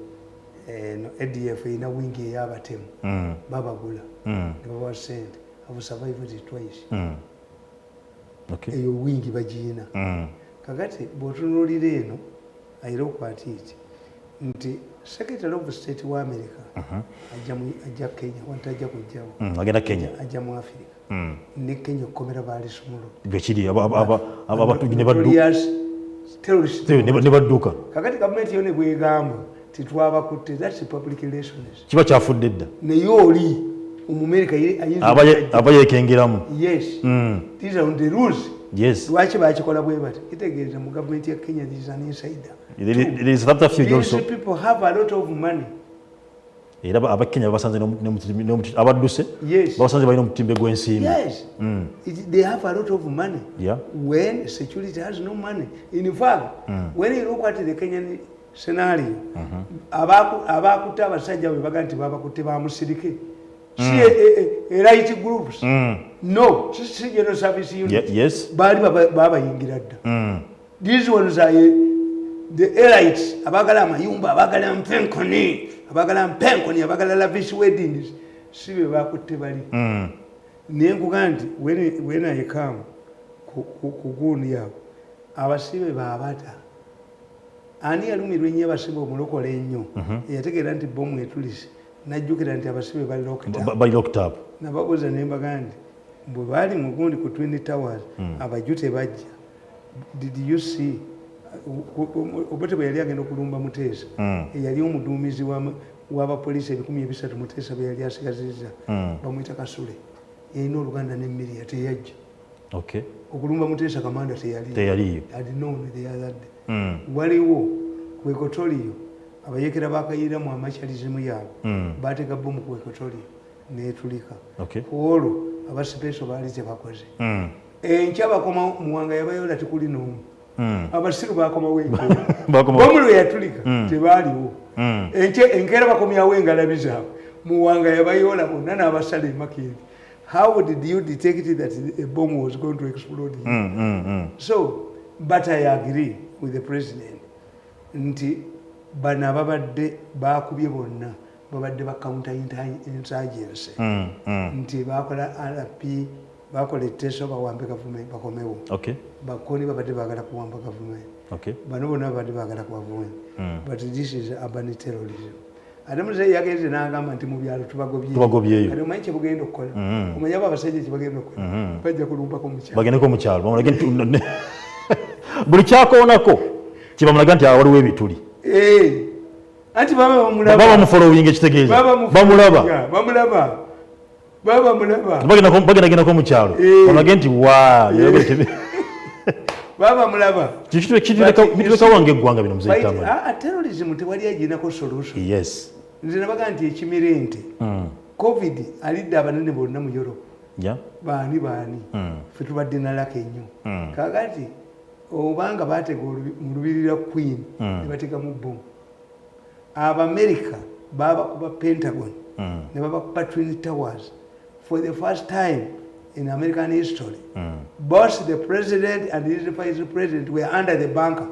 no ADF ina wingi ey'abatemu babagula ne babawa sente have survived it twice eyo wingi bagiina kakati bw'otunuulira eno ayira okwata iti nti secretary of state wa America ajja Kenya wanti ajja kujjawo agenda Kenya ajja mu Africa ne Kenya okukomera baali sumulo bekiri abatujju ne badduka kakati gavumenti yo ne bwegamba titwabakutte that's public relations kiba kyafudde dda naye oli omumerika aba yeekengeramu these are the rules lwaki bakikola bwe bati kitegeeza mu gavumenti ya Kenya there is an insider these people have a lot of money era abakenya basanze abadduse basanze balina omutimbe gw'ensimbi they have a lot of money when security has no money in fact when you look at the Kenyan scenario abakutte abasajja bwe baga nti babakutte bamusirike si right groups no si general service unit bali babayingira dda these ones are the elites abagala amayumba abagala mpenkoni abagala lavish weddings si be bakutte bali naye nkuga nti when I come ku gundi yabo abasibe baabata ani yalumirwa ennyo abasibe omulokole ennyo eyategeera nti bomu etulise najjukira nti abasibe bali locked up nababuuza ne mbaga nti bwe baali mu gundi ku Twin Towers abajju tebajja did you see obote bwe yali agenda okulumba Muteesa eyali omuduumizi w'abapoliisi 300 Muteesa bwe yali asigazizza bamuyita Kasule yalina Oluganda n'Emmiriya teyajja okulumba Muteesa kamanda teyaliyo adinone the other day waliwo ku Equatorial abayekera bakayiramu amakyalizimu yaabwe bateeka bomu ku Equatorial netulika olwo abasipeso baali tebakoze enkya bakoma muwanga yabayola tikuli n'omu abasiru bakomawo bomu lwe yatulika tebaaliwo enkeera bakomyawo engalabi zaabwe muwanga yabayola bonna n'abasala emakeri. How did you detect that a bomb was going to explode here? So, but I agree with the president. Nti bana babadde bakubye bonna babadde ba counter insurgency. Nti bakola RP bakola etteso bawambe government bakomewo. Bakoni babadde bagala kuwamba government. Bano bonna babadde bagala kuwavuma. But this is urban terrorism. Adamuze yagenze n'agamba nti mu byalo tubagobyeyo. Kati omanyi kye bugenda okukola. Omanyi abo abasajja kye bagenda okukola. Bajja kulumbako mu kyalo. Bagendeko mu kyalo. Bamulage nti buli kyakoonako kibamulaga nti waliwo ebituli. Anti baba bamulaba. Baba mufollowing ekitegeeza. Bamulaba. Bagendako mu kyalo. Bamulage nti baba mulaba kituleka wange eggwanga bino muzee Tamale. Terrorism tewali aginako solution. Yes. Nze nabaga nti ekimirente covid alidde abanene bonna mu Europe. Baani ffe tubadde nalaka ennyo kakati obanga baatega mu lubiri lwa Queen ne bateeka mu bomu Abamerica babakuba Pentagon ne babakuba Twin Towers for the first time in American history. Both the president and his vice president were under the bunker.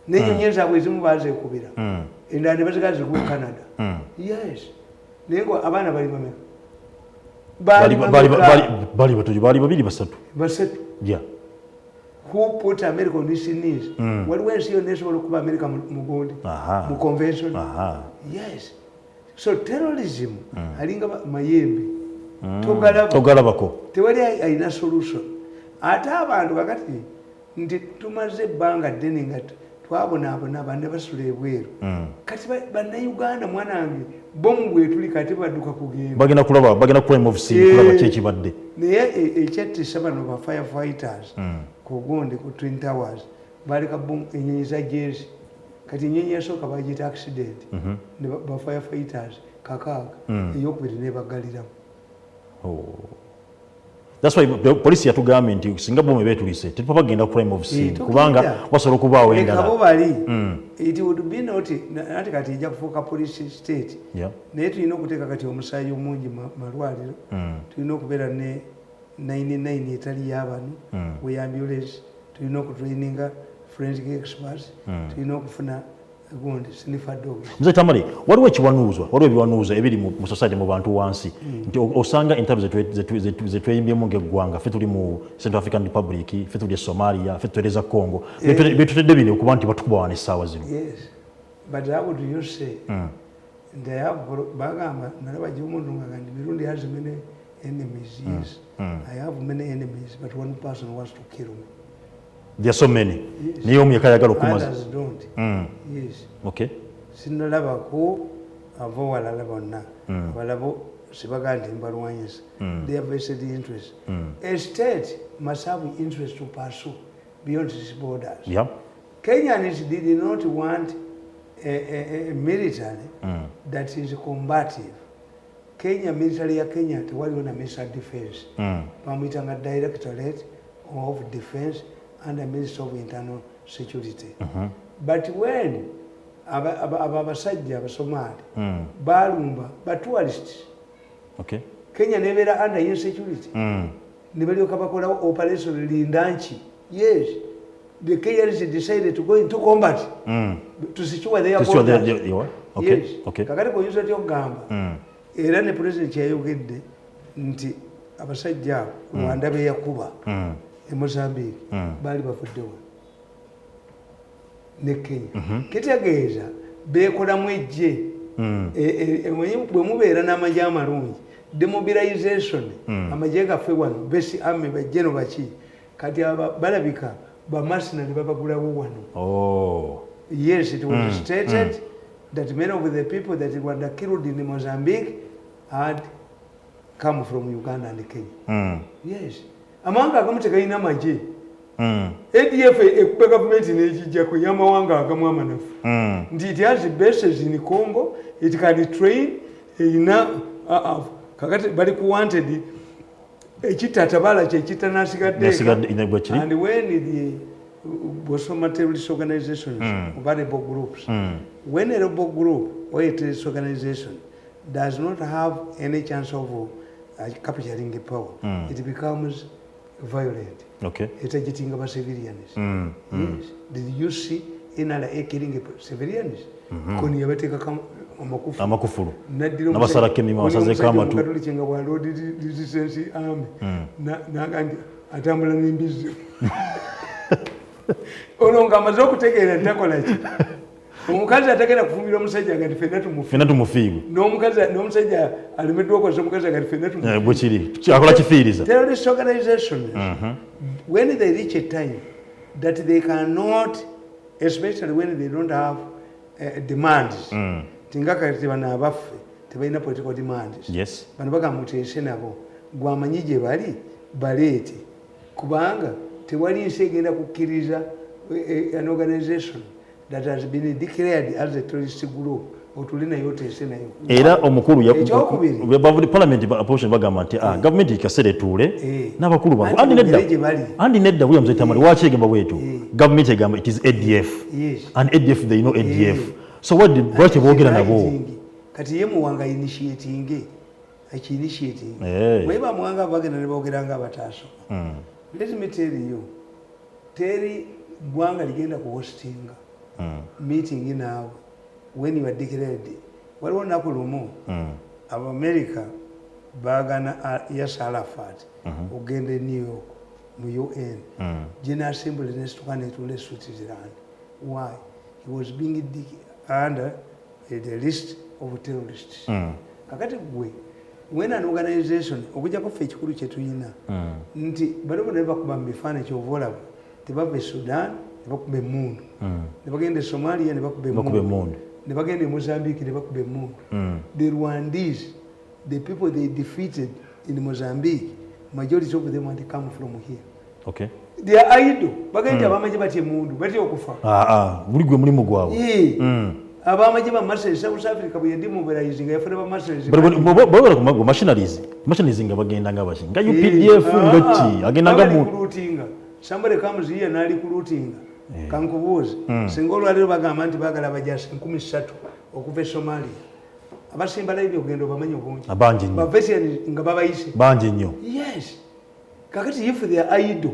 Nenyenyezi abwezimu bazekubira. Endani bazikazi ku Canada. Yes. Nengo abana bali bameka. Bali babiri basatu. Basatu. Yeah. Who put America on his knees? What was your national of America Mugondi? Mu convention? Yes. So terrorism, alinga mayembe. Togalabako. Tewali ayina solution. Ate abantu kakati nti tumaze ebbanga ddene nga twabonaabona abantu basula ebweru. Kati bannayuganda mwanange bomu bwetuli kati badduka kugenda. Bagenda kulaba crime of scene kulaba ki ekibadde. Naye ekyattisa bano ba firefighters ku Gundi ku Twin Towers baleka bomu ennyonyi za jeesi. Kati ennyonyi yasooka bagiyita accident ne ba firefighters kakaaga eyokubiri ne bagaliramu. That's why police yatugambye nti singa bomu betulise tetupagenda crime of scene kubanga wasobola okubaawo endala. Abo bali it would be not nati kati ejja kufuuka police state. Naye tulina okuteeka kati omusaayi omungi malwaliro. Tulina okubeera ne 99 etali y'abano we ambulance. Tulina okutraininga forensic experts. Tulina okufuna gundi sniffer dogs. Mzee Tamale, waliwo ebiwanuuzo ebiri mu society mu bantu wansi nti osanga interview zetweyimbyemu ng'eggwanga ffe tuli mu Central African Republic, ffe tuli Somalia, ffe tutereza Congo, byetutedde bino okuba nti batukuba wano essaawa zino. Yes, but how would you say? They have bagamba nalaba gy'omuntu nga ndi Mirundi has many enemies. Yes, I have many enemies, but one person wants to kill me. There are so many. Niyo omuyaka ayagala okumaza. Others don't. Yes. Okay. Sinalabako avo walala bonna. Abalabo sibagandi mbalwanyisa. They have vested interest. A state must have interest to pursue beyond its borders. Yeah. Kenyans did not want a military that is combative. Kenya military ya Kenya tewaliwo na missile defense. Bamuyitanga directorate of defense and the Minister of Internal Security. But when abasajja abasomali balumba ba tourists, Kenya nebeera under insecurity. Ne balyoka bakola operation Lindanchi. Yes, the Kenyans decided to go into combat to secure their borders. Yes. Kakati kuyinza otya okugamba era ne president yayogedde nti abasajja Rwanda beyakuba Mozambique bali bafuddewo ne Kenya. Kitegeeza beekolamu ejje bwe mubeera n'amagye amalungi demobilization amagye gaffe wano besi ame bajjeno baki kati balabika bamercenary babagulawo wano. Yes, it was stated that many of the people that were killed in Mozambique had come from Uganda and Kenya. Yes. Amawanga agamu tegalina magye. ADF ekube government n'ekijjako y'amawanga agamu amanafu. Nti it has bases in Congo, it can train, kakati bali ku wanted ekitatabala kyekitanaasigadde. And when the Bosoma terrorist organizations, variable groups, when a rebel group or a terrorist organization does not have any chance of capturing the power, it becomes violent. It's getting about civilians. Yes. Did you see another killing civilians? Koni yabateka amakufulu nabasalako emima basazeko amatu nga wa Lord Resistance Army n'agandi atambula n'embizi ono ng'amaze okutegeera ntakola ki omukazi ategera kufumbira omusajja nga ffenna tumufiibwe n'omusajja alemeddwa okozesa omukazi nga ffenna tumufiibwe bwe kiri akola kifiiriza. Terrorist organizations when they reach a time that they cannot, especially when they don't have demands, tinga kati bano abaffe tebalina political demands. Yes. Bano bagamba muteese nabo gwamanyi gye bali baleete kubanga tewali nsi egenda kukkiriza an organization that has been declared as a terrorist group otuli nayo oteese nayo. Era omukulu parliament opposition bagamba nti government ikasere etuule n'abakulu bangu andi nedda William Zetamali waki egamba bwetu government egamba it is ADF. And ADF they know ADF. So what did boogera nabo kati ye muwanga initiating initiating weba mwanga bagenda ne bogeranga abataaso let me tell you teri gwanga ligenda ku hosting meeting inawe when you are declared waliwo naku lumu aba America bagana Yasser Arafat ogende New York mu UN General Assembly nestukane tule Switzerland. Why? He was being under the list of terrorists. Kakati gwe when an organization okuja ko fe kikulu kyetuyina nti baliwo ne bakuba mifane kyovola tebave Sudan ne bakube mundu ne bagende Somalia ne bakube mundu ne bagende Mozambique ne bakube mundu the Rwandese the people they defeated in Mozambique majority of them had come from here. Okay. They are idle. Bagende abamaje batye mundu batye okufa. Buli gwe mulimu gwawe. Abamaje ba Marshall South Africa bwe ndi mobilizing yafuna ba Marshall. Bwe ku machineries nga bagenda nga bashi. Nga UPDF ngati agenda nga mu recruiting. Somebody comes here na recruiting. Kankubuze. Singolo aliro bagamba nti bagala bajasi 13 okuva Somalia. Abasimba live ogendo bamanyi obungi. Abanji nnyo. Bavesi nga babayise. Banji nnyo. Yes. Kakati if they are idle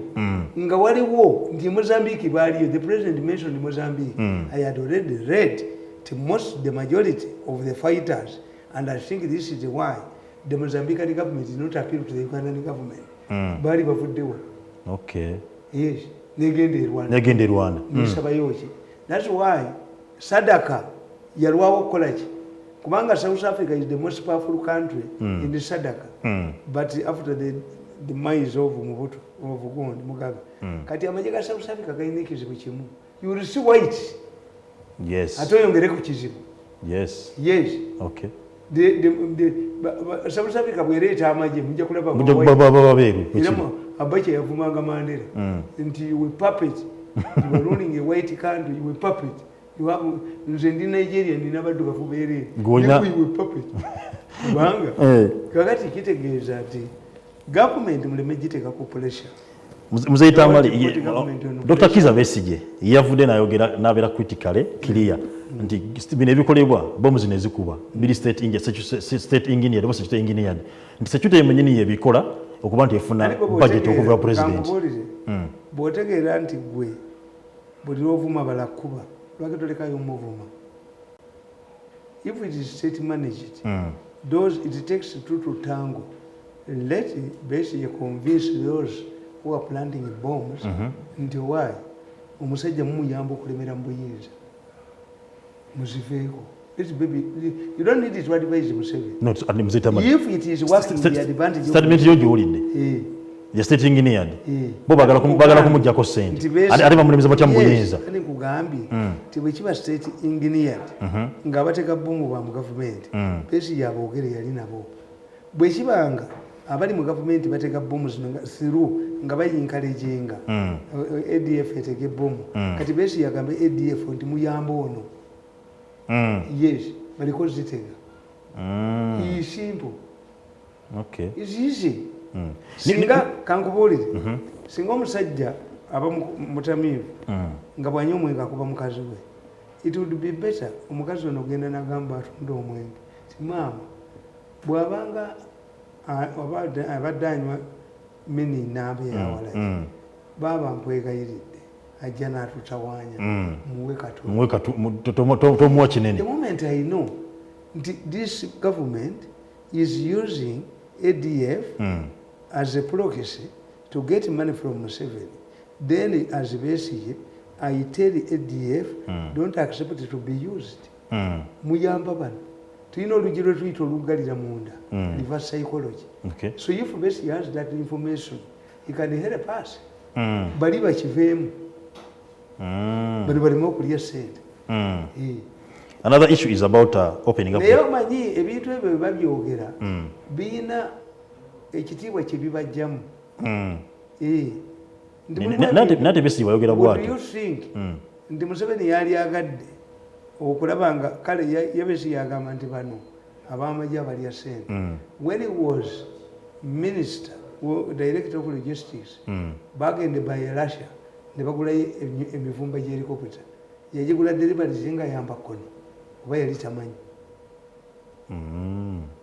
nga waliwo ndi Mozambique baliyo the president mentioned Mozambique I had already read to the majority of the fighters and I think this is why the Mozambican government did not appeal to the Ugandan government bali bavuddewo. Okay. Yes. Negende Rwanda nisabayoki. That's why Sadaka yalwawo kolaki kubanga South Africa is the most powerful country in the Sadaka but after the demise of Mobutu of Mugabe kati amaje ga South Africa kayina ekizibu kimu you will see white. Yes. Atoyongere ku kizibu. Yes. Yes. Okay. The South Africa bwereta amaje mujja kulaba baberu abache yavumanga Mandela nti you will puppet you were running a white country you will puppet you have nze ndi Nigeria ndina baddu bafubeere you will puppet banga kakati kitegeeza ati government muleme giteka ku pressure Mzee Tamale Dr. Kiza Besije yavudde nayogera nabera critically clear nti bino ebikolebwa bomu zino ezikuba bili state engineer bomu state engineer nti security yemenyini yebikola okuba nti efuna budget okuva president bwotegeera nti gwe buli lwovuma balakuba lwaki tolekayo omuvuma if it is state managed those it takes two to tango let basically convince those who are planting bombs nti why omusajja mumuyamba okulemera mu buyinza muziveeko. This baby, you don't need it to advise Museveni. No, if it is working the advantage statement yo giwulidde ya state engineer bo bagala kumujjako sente ate bamulemiza batya mu buyinza kale kugambye ti bwe kiba state engineer nga bateka bomu ba mu government pesi yabogere yali nabo bwe kibanga abali mu government bateka bomu zino through nga bayinkalejinga ADF eteke bomu kati besi yagambe ADF ndi muyamba ono yes baliko zitega is simple. Okay, it's easy. Singa kankubulire singa omusajja aba mutamivu nga bwanya omwenge akuba mukazi we it would be better omukazi ono ogenda nagamba atunda omwenge ti maama bwabanga abadde anywa mini naabe yawala baba nkwegayiridde ajja n'atutawanya muwe tomuwa kinene. The moment I know this government is using ADF as a proxy to get money from Museveni, then as Besigye, I tell ADF don't accept it to be used. Muyamba bano tulina olugero tuyita olugalira munda reverse psychology. Okay. So if Besigye has that information he can help us bali bakiveemu bali baleme okulya sente. Another issue is about opening up. Naye omanyi ebintu ebyo babyogera birina ekitiibwa kye bibajjamu. Nate Besigye bayogera bw'atyo. Do you think nti Museveni yali agadde okulaba nga kale Besigye yagamba nti bano ab'amagye abalya sente. When he was minister director of logistics bagende by Russia ne bagulayo emivumba gy'helicopter yagigula deliveries nga yamba kono oba yali tamanyi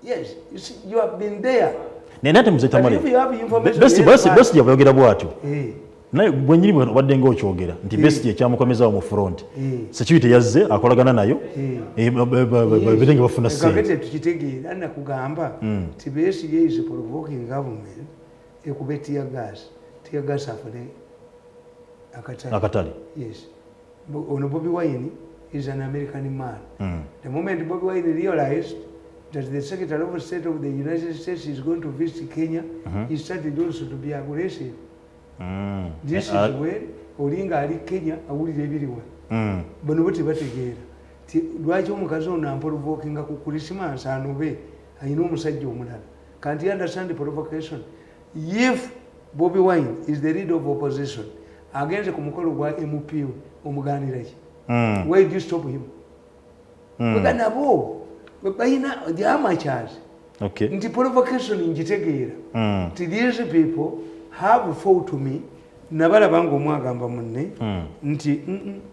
Yes, you see, you have been there. Nenate mzee Tamale. If you have information, best yabogera bwatu. Naye bwenyiri wadde ng'okyogera nti Besigye ekyamukomezaawo mu front security yazze akolagana nayo birenge bafuna ssente tukitegeera nakugamba nti Besigye is provoking government ekube tear gas afune akatale. Yes. Ono Bobi Wine is an American man. The moment Bobi Wine realized that the Secretary of State of the United States is going to visit Kenya, he started also to be aggressive. This is when olinga ali Kenya awulira ebiriwa bano bati bategeera lwaki omukazi ono amprovokinga ku Christmas anobe ayina omusajja omulala. Can't you understand the provocation? If Bobi Wine is the leader of opposition agenze ku mukolo gwa MP omuganira ki, why do you stop him? Nabo bayina the amateurs. Okay. Nti provocation njitegeera nti these people have fought to me nabala bango mwagamba munne nti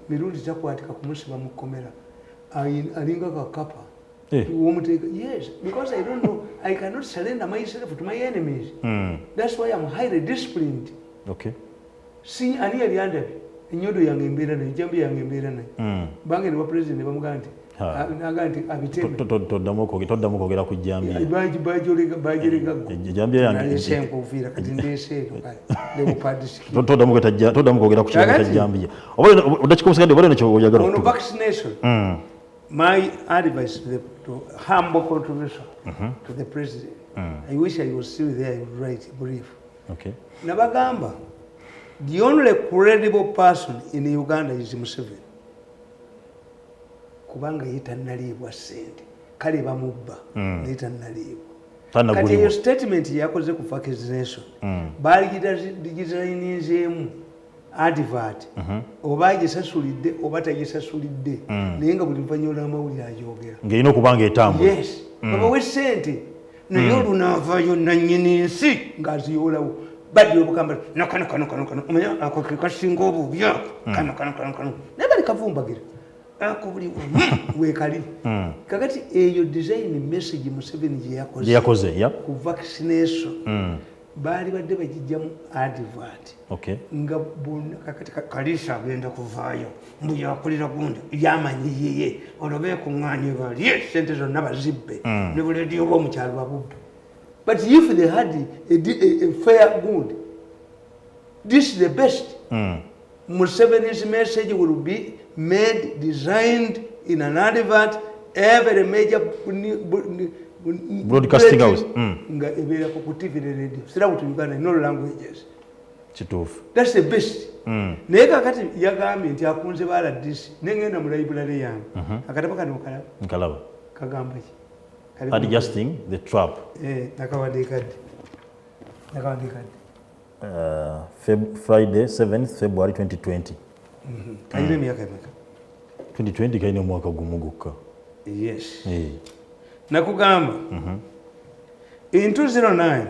Mirundi takwatika kumusiba mu komera alinga kakapa yes, because I don't know, I cannot surrender myself to my enemies. That's why I'm highly disciplined. Okay. Si ani yali andabe enyodo yange embeera nayo jambi yange embeera nayo bange ne ba president bamugamba nti naganti abiteme toddamu kwogera ku Jambia bajolega Jambia yange senkuvira kati ndeseero kale toddamu kwogera ku kigambo kya Jambia odakikomusigadde obale nekyo oyagala ono vaccination. My advice to humble contribution to the president. I wish I was still there. I would write a brief. Okay. Nabagamba, the only credible person in Uganda is Museveni. Kubanga yitanalibwa sente kale bamubba yitanalibwa kati iyo statement yakoze ku vaccination bali digitalizeemu advert oba gisasulidde oba tagisasulidde naye nga buli luvannyuma amawulire ayogera ng'erina okubanga etambula. Yes, babawe ssente naye olunaavayo nannyini nsi ng'aziyolawo badde obugamba nakano omanya ako ke kasinga obubi ako kano naye bali kavumbagira ako buli weekali kakati eyo design message Museveni gye yakoze ku vaccination baali badde bagijjamu advert nga bonna kakati kalisa agenda kuvaayo mbu yakolera gundi yamanyi yeye olwo beekuŋŋaanye bali sente zonna bazibbe ne bulediyo bw'omukyalo babubbe. But if they had a fair good, this is the best. Museveni's message will be made, designed in an advert, every major broadcasting house. Throughout Uganda, in all languages. That's the best. Naye kakati yagambye nti akunze bala disi nengenda mu library yange akatabo kano nkalaba kagamba ki adjusting the trap nakawadde Friday 7th February 2020 kayina emyaka emeka 2020 kayina omwaka gumu gukka. Yes. Nakugamba in 2009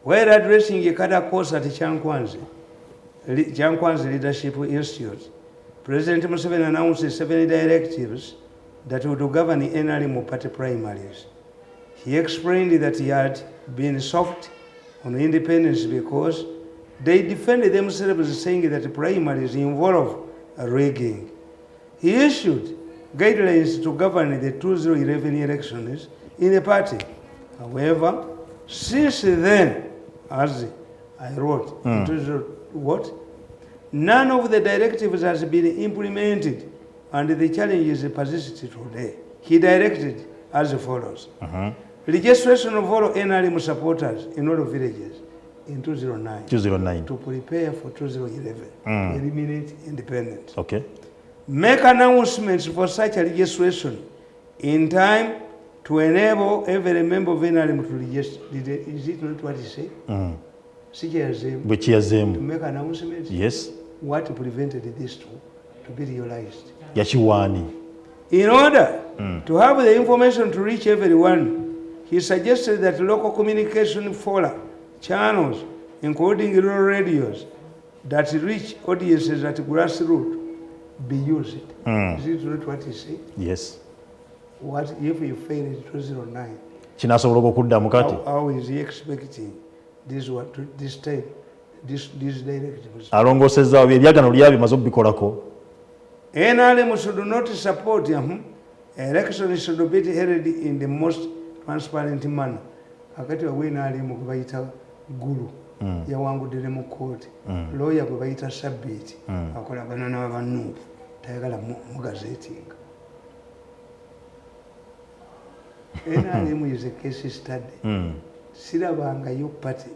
while addressing a Kada course at Chankwanzi Leadership Institute, President Museveni announced 7 directives that would govern the NRM party primaries. He explained that he had been soft on independence because they defended themselves, saying that the primaries involve rigging. He issued guidelines to govern the 2011 elections in the party. However, since then, as I wrote, none of the directives has been implemented and the challenges persist today. He directed as follows. Registration of all NRM supporters in all villages in 2009 to prepare for 2011 to eliminate independence. Okay. Make announcements for such a registration in time to enable every member of NRM to register. Is it not what he said? To make announcements? Yes. What prevented this to be realized? Yachiwani. In order to have the information to reach everyone, he suggested that local communication fora, channels, including rural radios, that reach audiences at grassroots, be used. Is it not what he said? Yes. What if you fail in 2009? Kinasobola okuddamu kati. How is he expecting this time, this directives? Alongosezaawo ebyagano lyabi maze okubikolako. NRM should not support elections should be held in the most transparent manner. Akati wa NRM gwe bayita gulu yawangudde mu kooti. Lawyer gwe bayita Sabbiiti akolagana n'abannuupu tayagala mugazeetinga. NRM is a case study. Sirabangayo party.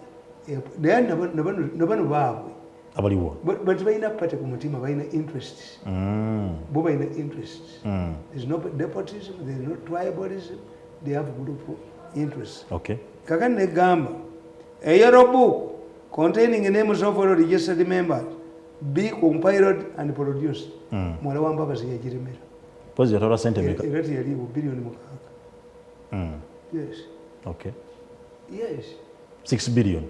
Naye nabano baabwe abaliwo. But bayina party ku mutima, bayina interests. Bo bayina interests. There's no nepotism, there's no tribalism, they have group interests. Okay. Kakati negamba a yellow book containing the names of all registered members be compiled and produced. Mwala wa Mbabazi yagirimira. Pozi yatola sente meka. Irati yali bilioni mukaaga. Yes. Okay. Yes. 6 billion.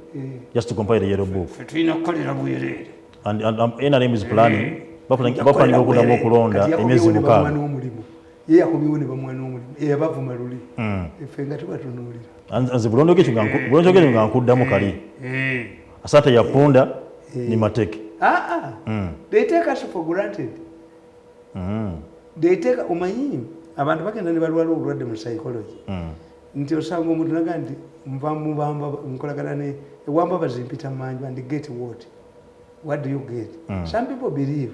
Just to compile the yellow book. And NRM is planning. Bapanira okuddamu okulonda emyezi mukaaga. Ye yakomyewo ne bamwana omulimu. Eyabavuma luli. Effe nga tubatunuulira. Nze bulondoge nga nkuddamu kali. Asata yapunda ni mateke. They take us for granted. They take omanyi abantu bagenda ne balwala obulwadde mu psychology. Nti osanga omuntu naga nti mubamba nkolagana ne Wambabazi mpita manju and get what? What do you get? Some people believe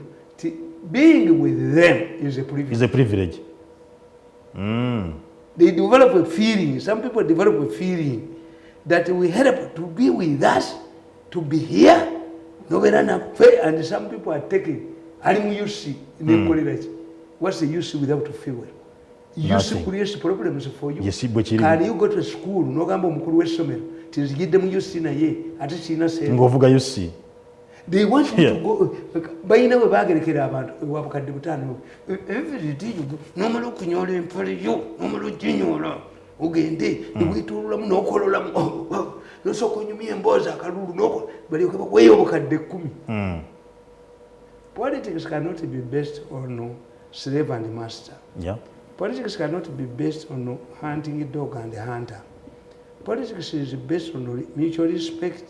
being with them is a privilege. Is a privilege. They develop a feeling, some people develop a feeling that we help to be with us, to be here, and some people are taking, what's the use without fuel? Use creates problems for you. Yes, can you go to school? No gambo mukuru w'essomero. Tizigidde mu use naye ate sina se. Ngovuga use. They want you to go. Bayina we bagerekera abantu wabukadde butano. Everything you go. Nomalo okunyola empale yo, nomalo ginyola. Ogende nibwitululamu n'okololamu. Nosoko nyumya emboza akalulu n'oko. Bali okaba weyo obukadde 10. Politics cannot be based on slave and master. Yeah. Politics cannot be based on hunting a dog and a hunter. Politics is based on mutual respect,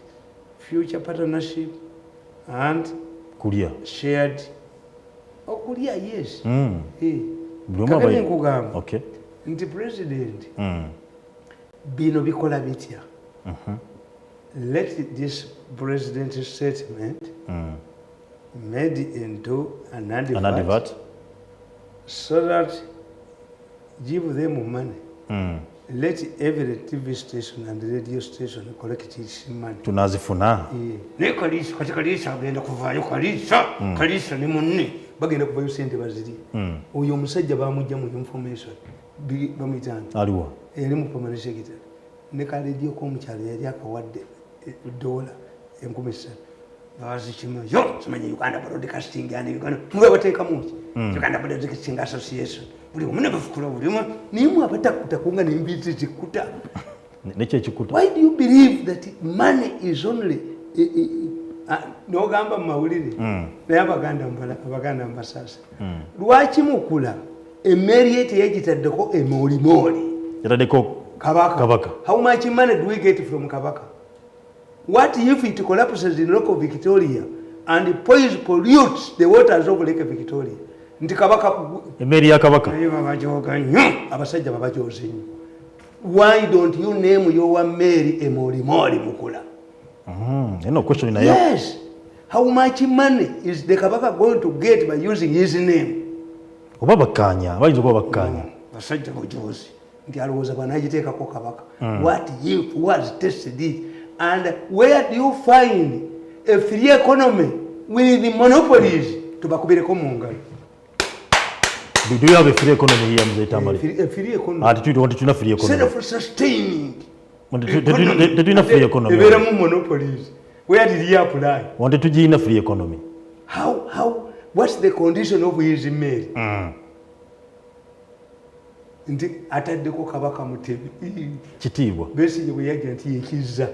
future partnership, and shared. Oh, Korea, yes. Kakati nkugamba. Okay. Nti president. Bino bikola bitya. Let this president's statement made into an advert so that give them money. Let every TV station and radio station collect its money. Tunazifuna. Ne kalisa kati kalisa agenda kuvaayo kalisa ne munne bagenda kuvayo sente baziri. Oyo omusajja bamujja mu information bamuyitanga. Aliwa. Yali mu permanent secretary. Ne kaledio ko mukyalo yali akawadde $1,000. Bazikima yo simanyi Uganda Broadcasting and Uganda mwe bateeka mungi. Uganda Broadcasting Association. Buli omune bafukula buli omwe nimwe abatakuta kunga nembizi zikuta. Neche ekikuta. Why do you believe that money is only no gamba mawulire naye abaganda mbasasa lwaki mukula emmeri ete yagitaddeko emolimoli yataddeko kabaka. How much money do we get from kabaka? What if it collapses in Lake Victoria and pollutes the waters of Lake Victoria? Nti kabaka emmeri ya kabaka babajoga nnyo abasajja babajoze nnyo. Why don't you name your Mary Emolimoli mukula? No question in Yes. How much money is the kabaka going to get by using his name? Oba bakanya bayinza okuba bakanya basajja bajoze nti alowooza banagiteekako kabaka. What if was tested it? And where do you find a free economy with the monopolies? Tubakubireko mu ngalo. Do you have a free economy here, Mzee Tamale? A free economy. Do you want to free economy? Self-sustaining. Do you have free economy? There are monopolies. Where did he apply? Wanted to gain a free economy. How? What's the condition of his mail? Nti ataddeko kabaka mutebi. Kitiibwa. Besigye bwe yajja nti yekizza.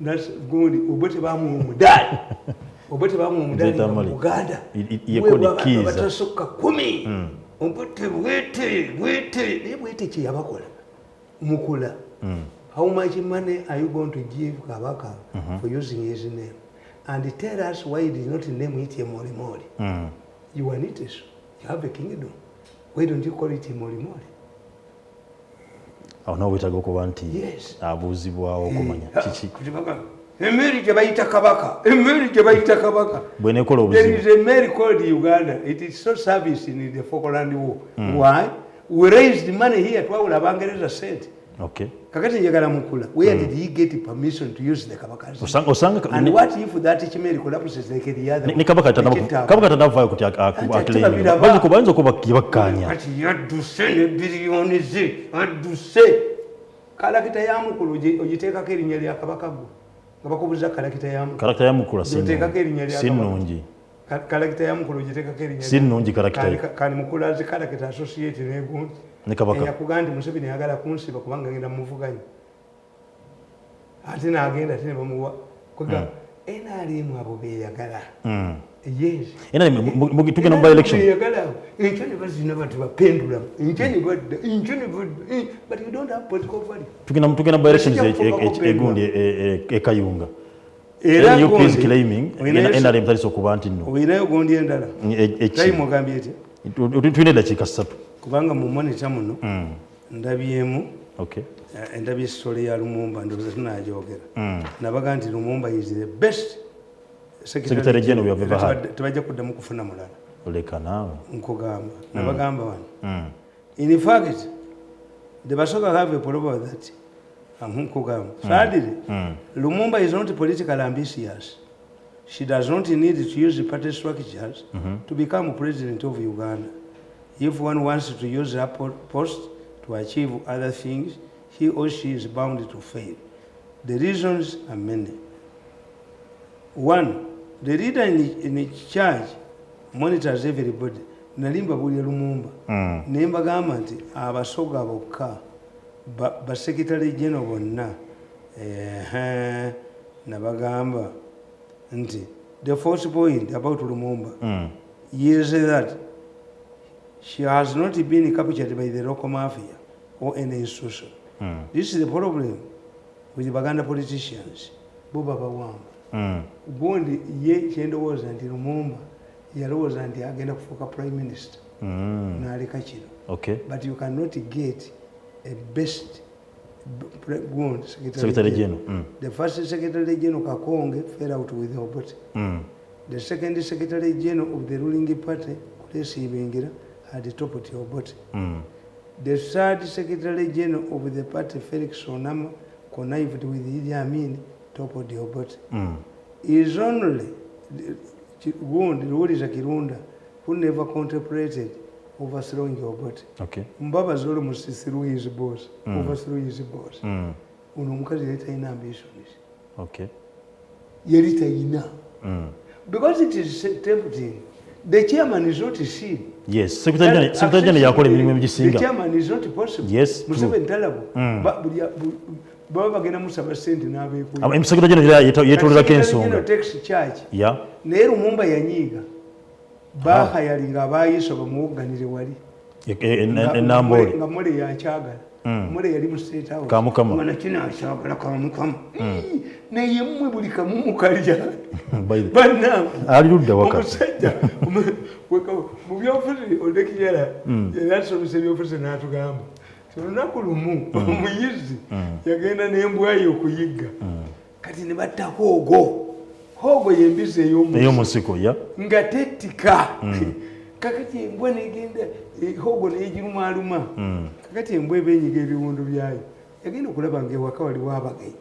That's good. Obote bamu omudali. Obote bamu omudali mu Uganda. Yekoni kiza. Batasukka 10. Ompute bwete naye bwete kye yabakola mukula. How much money are you going to give Kabaka for using his name? And tell us why you did not name it Mori Mori. You are Nitish. You have a kingdom. Why don't you call it Mori Mori? Oh, no, we go to one tea. Yes. Abuzibwa okumanya. Chichi. Emeri Jabaita Kabaka. Emeri Jabaita Kabaka. There is a Mary called Uganda. It is so service in the Falkland War. Why? We raised the money here to our Bangereza said. Okay. Kakati njagala mukula. Where did he get permission to use the Kabaka? And what if that Chimeri collapses like the other? Ni Kabaka tanava kuti akleni. Bazo kuba kibakanya. Ati yaduse billion zi. Aduse. Kalakita ya mukulu ojiteka kerinnya lya Kabaka go. Ngabakubuza kalakita ya mukulu. Kalakita ya mukulu sinungi. Kalakita ya mukulu ojiteka kerinnya. Sinungi kalakita. Kani mukulu azi kalakita associate ne gundi. Ne Kabaka. Yakugandi Museveni yagala kunsiba kubanga ngenda muvuganya. Ate n'agenda ate ne bamuwa. Kuga NRM abo beeyagala. Yes. NRM tugenda mu by-election. Beeyagala. Ekyo ne bazina bantu bapendula. Enkyeni badda. But you don't have political value. Tugenda mu by-elections egundi Kayunga. Era UP is claiming NRM taliso kuba nti nno. Oyinayo gundi endala. Time ogambye eti. Tulina dakiika 3. Kubanga mu monitor muno ndabyemu endabye story ya Lumumba ndoza tunajogera nabaga nti Lumumba is the best secretary general we have ever had. Tubajja kuddamu kufuna mulala oleka nawe nkugamba nabagamba wano in fact the basoka have a problem with that nkugamba sadly Lumumba is not politically ambitious. She does not need to use the party structures to become president of Uganda. If one wants to use that post to achieve other things, he or she is bound to fail. The reasons are many. One, the leader in charge monitors everybody. Nalimba buli Lumumba. Nemba gamba nti abasoga bokka ba secretary general bonna. Nabagamba nti the first point about Lumumba is that she has not been captured by the local mafia or any institution. This is the problem with the Baganda politicians. Boba Bawamba. Bondi ye chendowooza nti Lumumba yalowooza nti agenda kufuuka prime minister. N'aleka kino. Okay. But you cannot get a best secretary general. The first secretary general Kakonge fell out with Obote. The second secretary general of the ruling party, Kulesi Ibingira, had the top of Obote. The third secretary general of the party, Felix Onama, connived with Idi Amin, top of the Obote. Is only Rwanda Kirunda who never contemplated overthrowing Obote. Okay. Mbaba Zolo must through his boss, overthrow his boss. Unomukazi yalita ina ambitions. Okay. Yalita ina. Because it is tempting. The chairman is not seen. Yes, Secretary General yakole emirimu egisinga. The chairman is not possible. Yes, Museveni talabo. Baba bagenda musaba sente n'abeeku. Secretary General yetololako ensonga. Takes charge. Yeah. Naye Lumumba yanyiiga. Bahayalinga abayiso bamuwuganire wali. Enambole. Nga Mole yankyagala. Mole yali mu State House. Kamukama. Mwana kino akyagala kamukama. Naye mmwe buli kamu mukalya. Bannange. Ali ludda waka. Omusajja. Mu byobufuzi Odekiyala yali asomesa ebyobufuzi n'atugamba. Olunaku lumu omuyizi yagenda n'embwa ye okuyigga. Kati ne batta Hoogo. Hoogo y'embizzi ey'omusiko ya nga tettika. Kakati embwa n'egenda Hoogo n'egirumaaluma. Kakati embwa ebeenyiga ebiwundu byayo yagenda okulaba ng'ewaka waliwo abagayi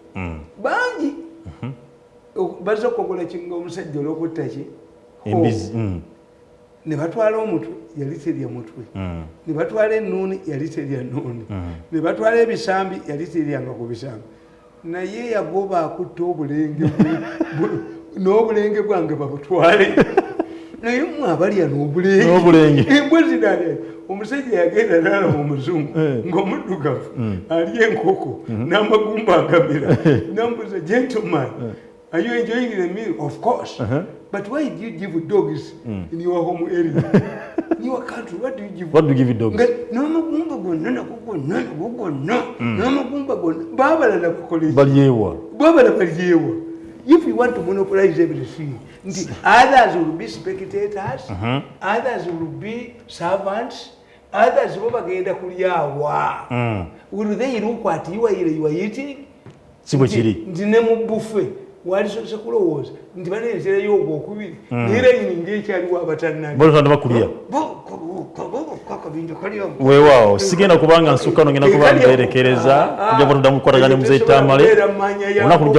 bangi. Bazza okukola kinga omusajja olw'okutta ki embizi. Ne batwala omutwe yali terya mutwe. Ne batwala ennuuni yali terya nnuuni. Ne batwala ebisambi yali teryanga ku bisambi. Naye yagoba akutta obulenge n'obulenge bwange babutwale. Naye mmwe abalya n'obulenge. Embwa zidalya. Omusajja yagenda n'alaba omuzungu ng'omuddugavu alya enkoko n'amagumba agamera. N'ambuuza, gentleman, are you enjoying the meal? Of course. But why do you give dogs in your home area? your country, what do you give? What do you give it dogs? No magumba gonna no magumba gonna babala na police. Balyewa. Babala balyewa. If you want to monopolize everything, others will be spectators, others will be servants, others will bagenda kulyawa. Will they look at you while you are eating? Sibochiri. Ndine mu buffet. Walisoose kulowooza nti baneezereyo ogwo okubiri naye yininga ekyaliwo abatannabi bolotanda bakulya weewaawo sigenda kubanga nsukano ngenda kuba mbeerekereza ojja batudda mukukolagane muzeyi Tamale olunaku lujja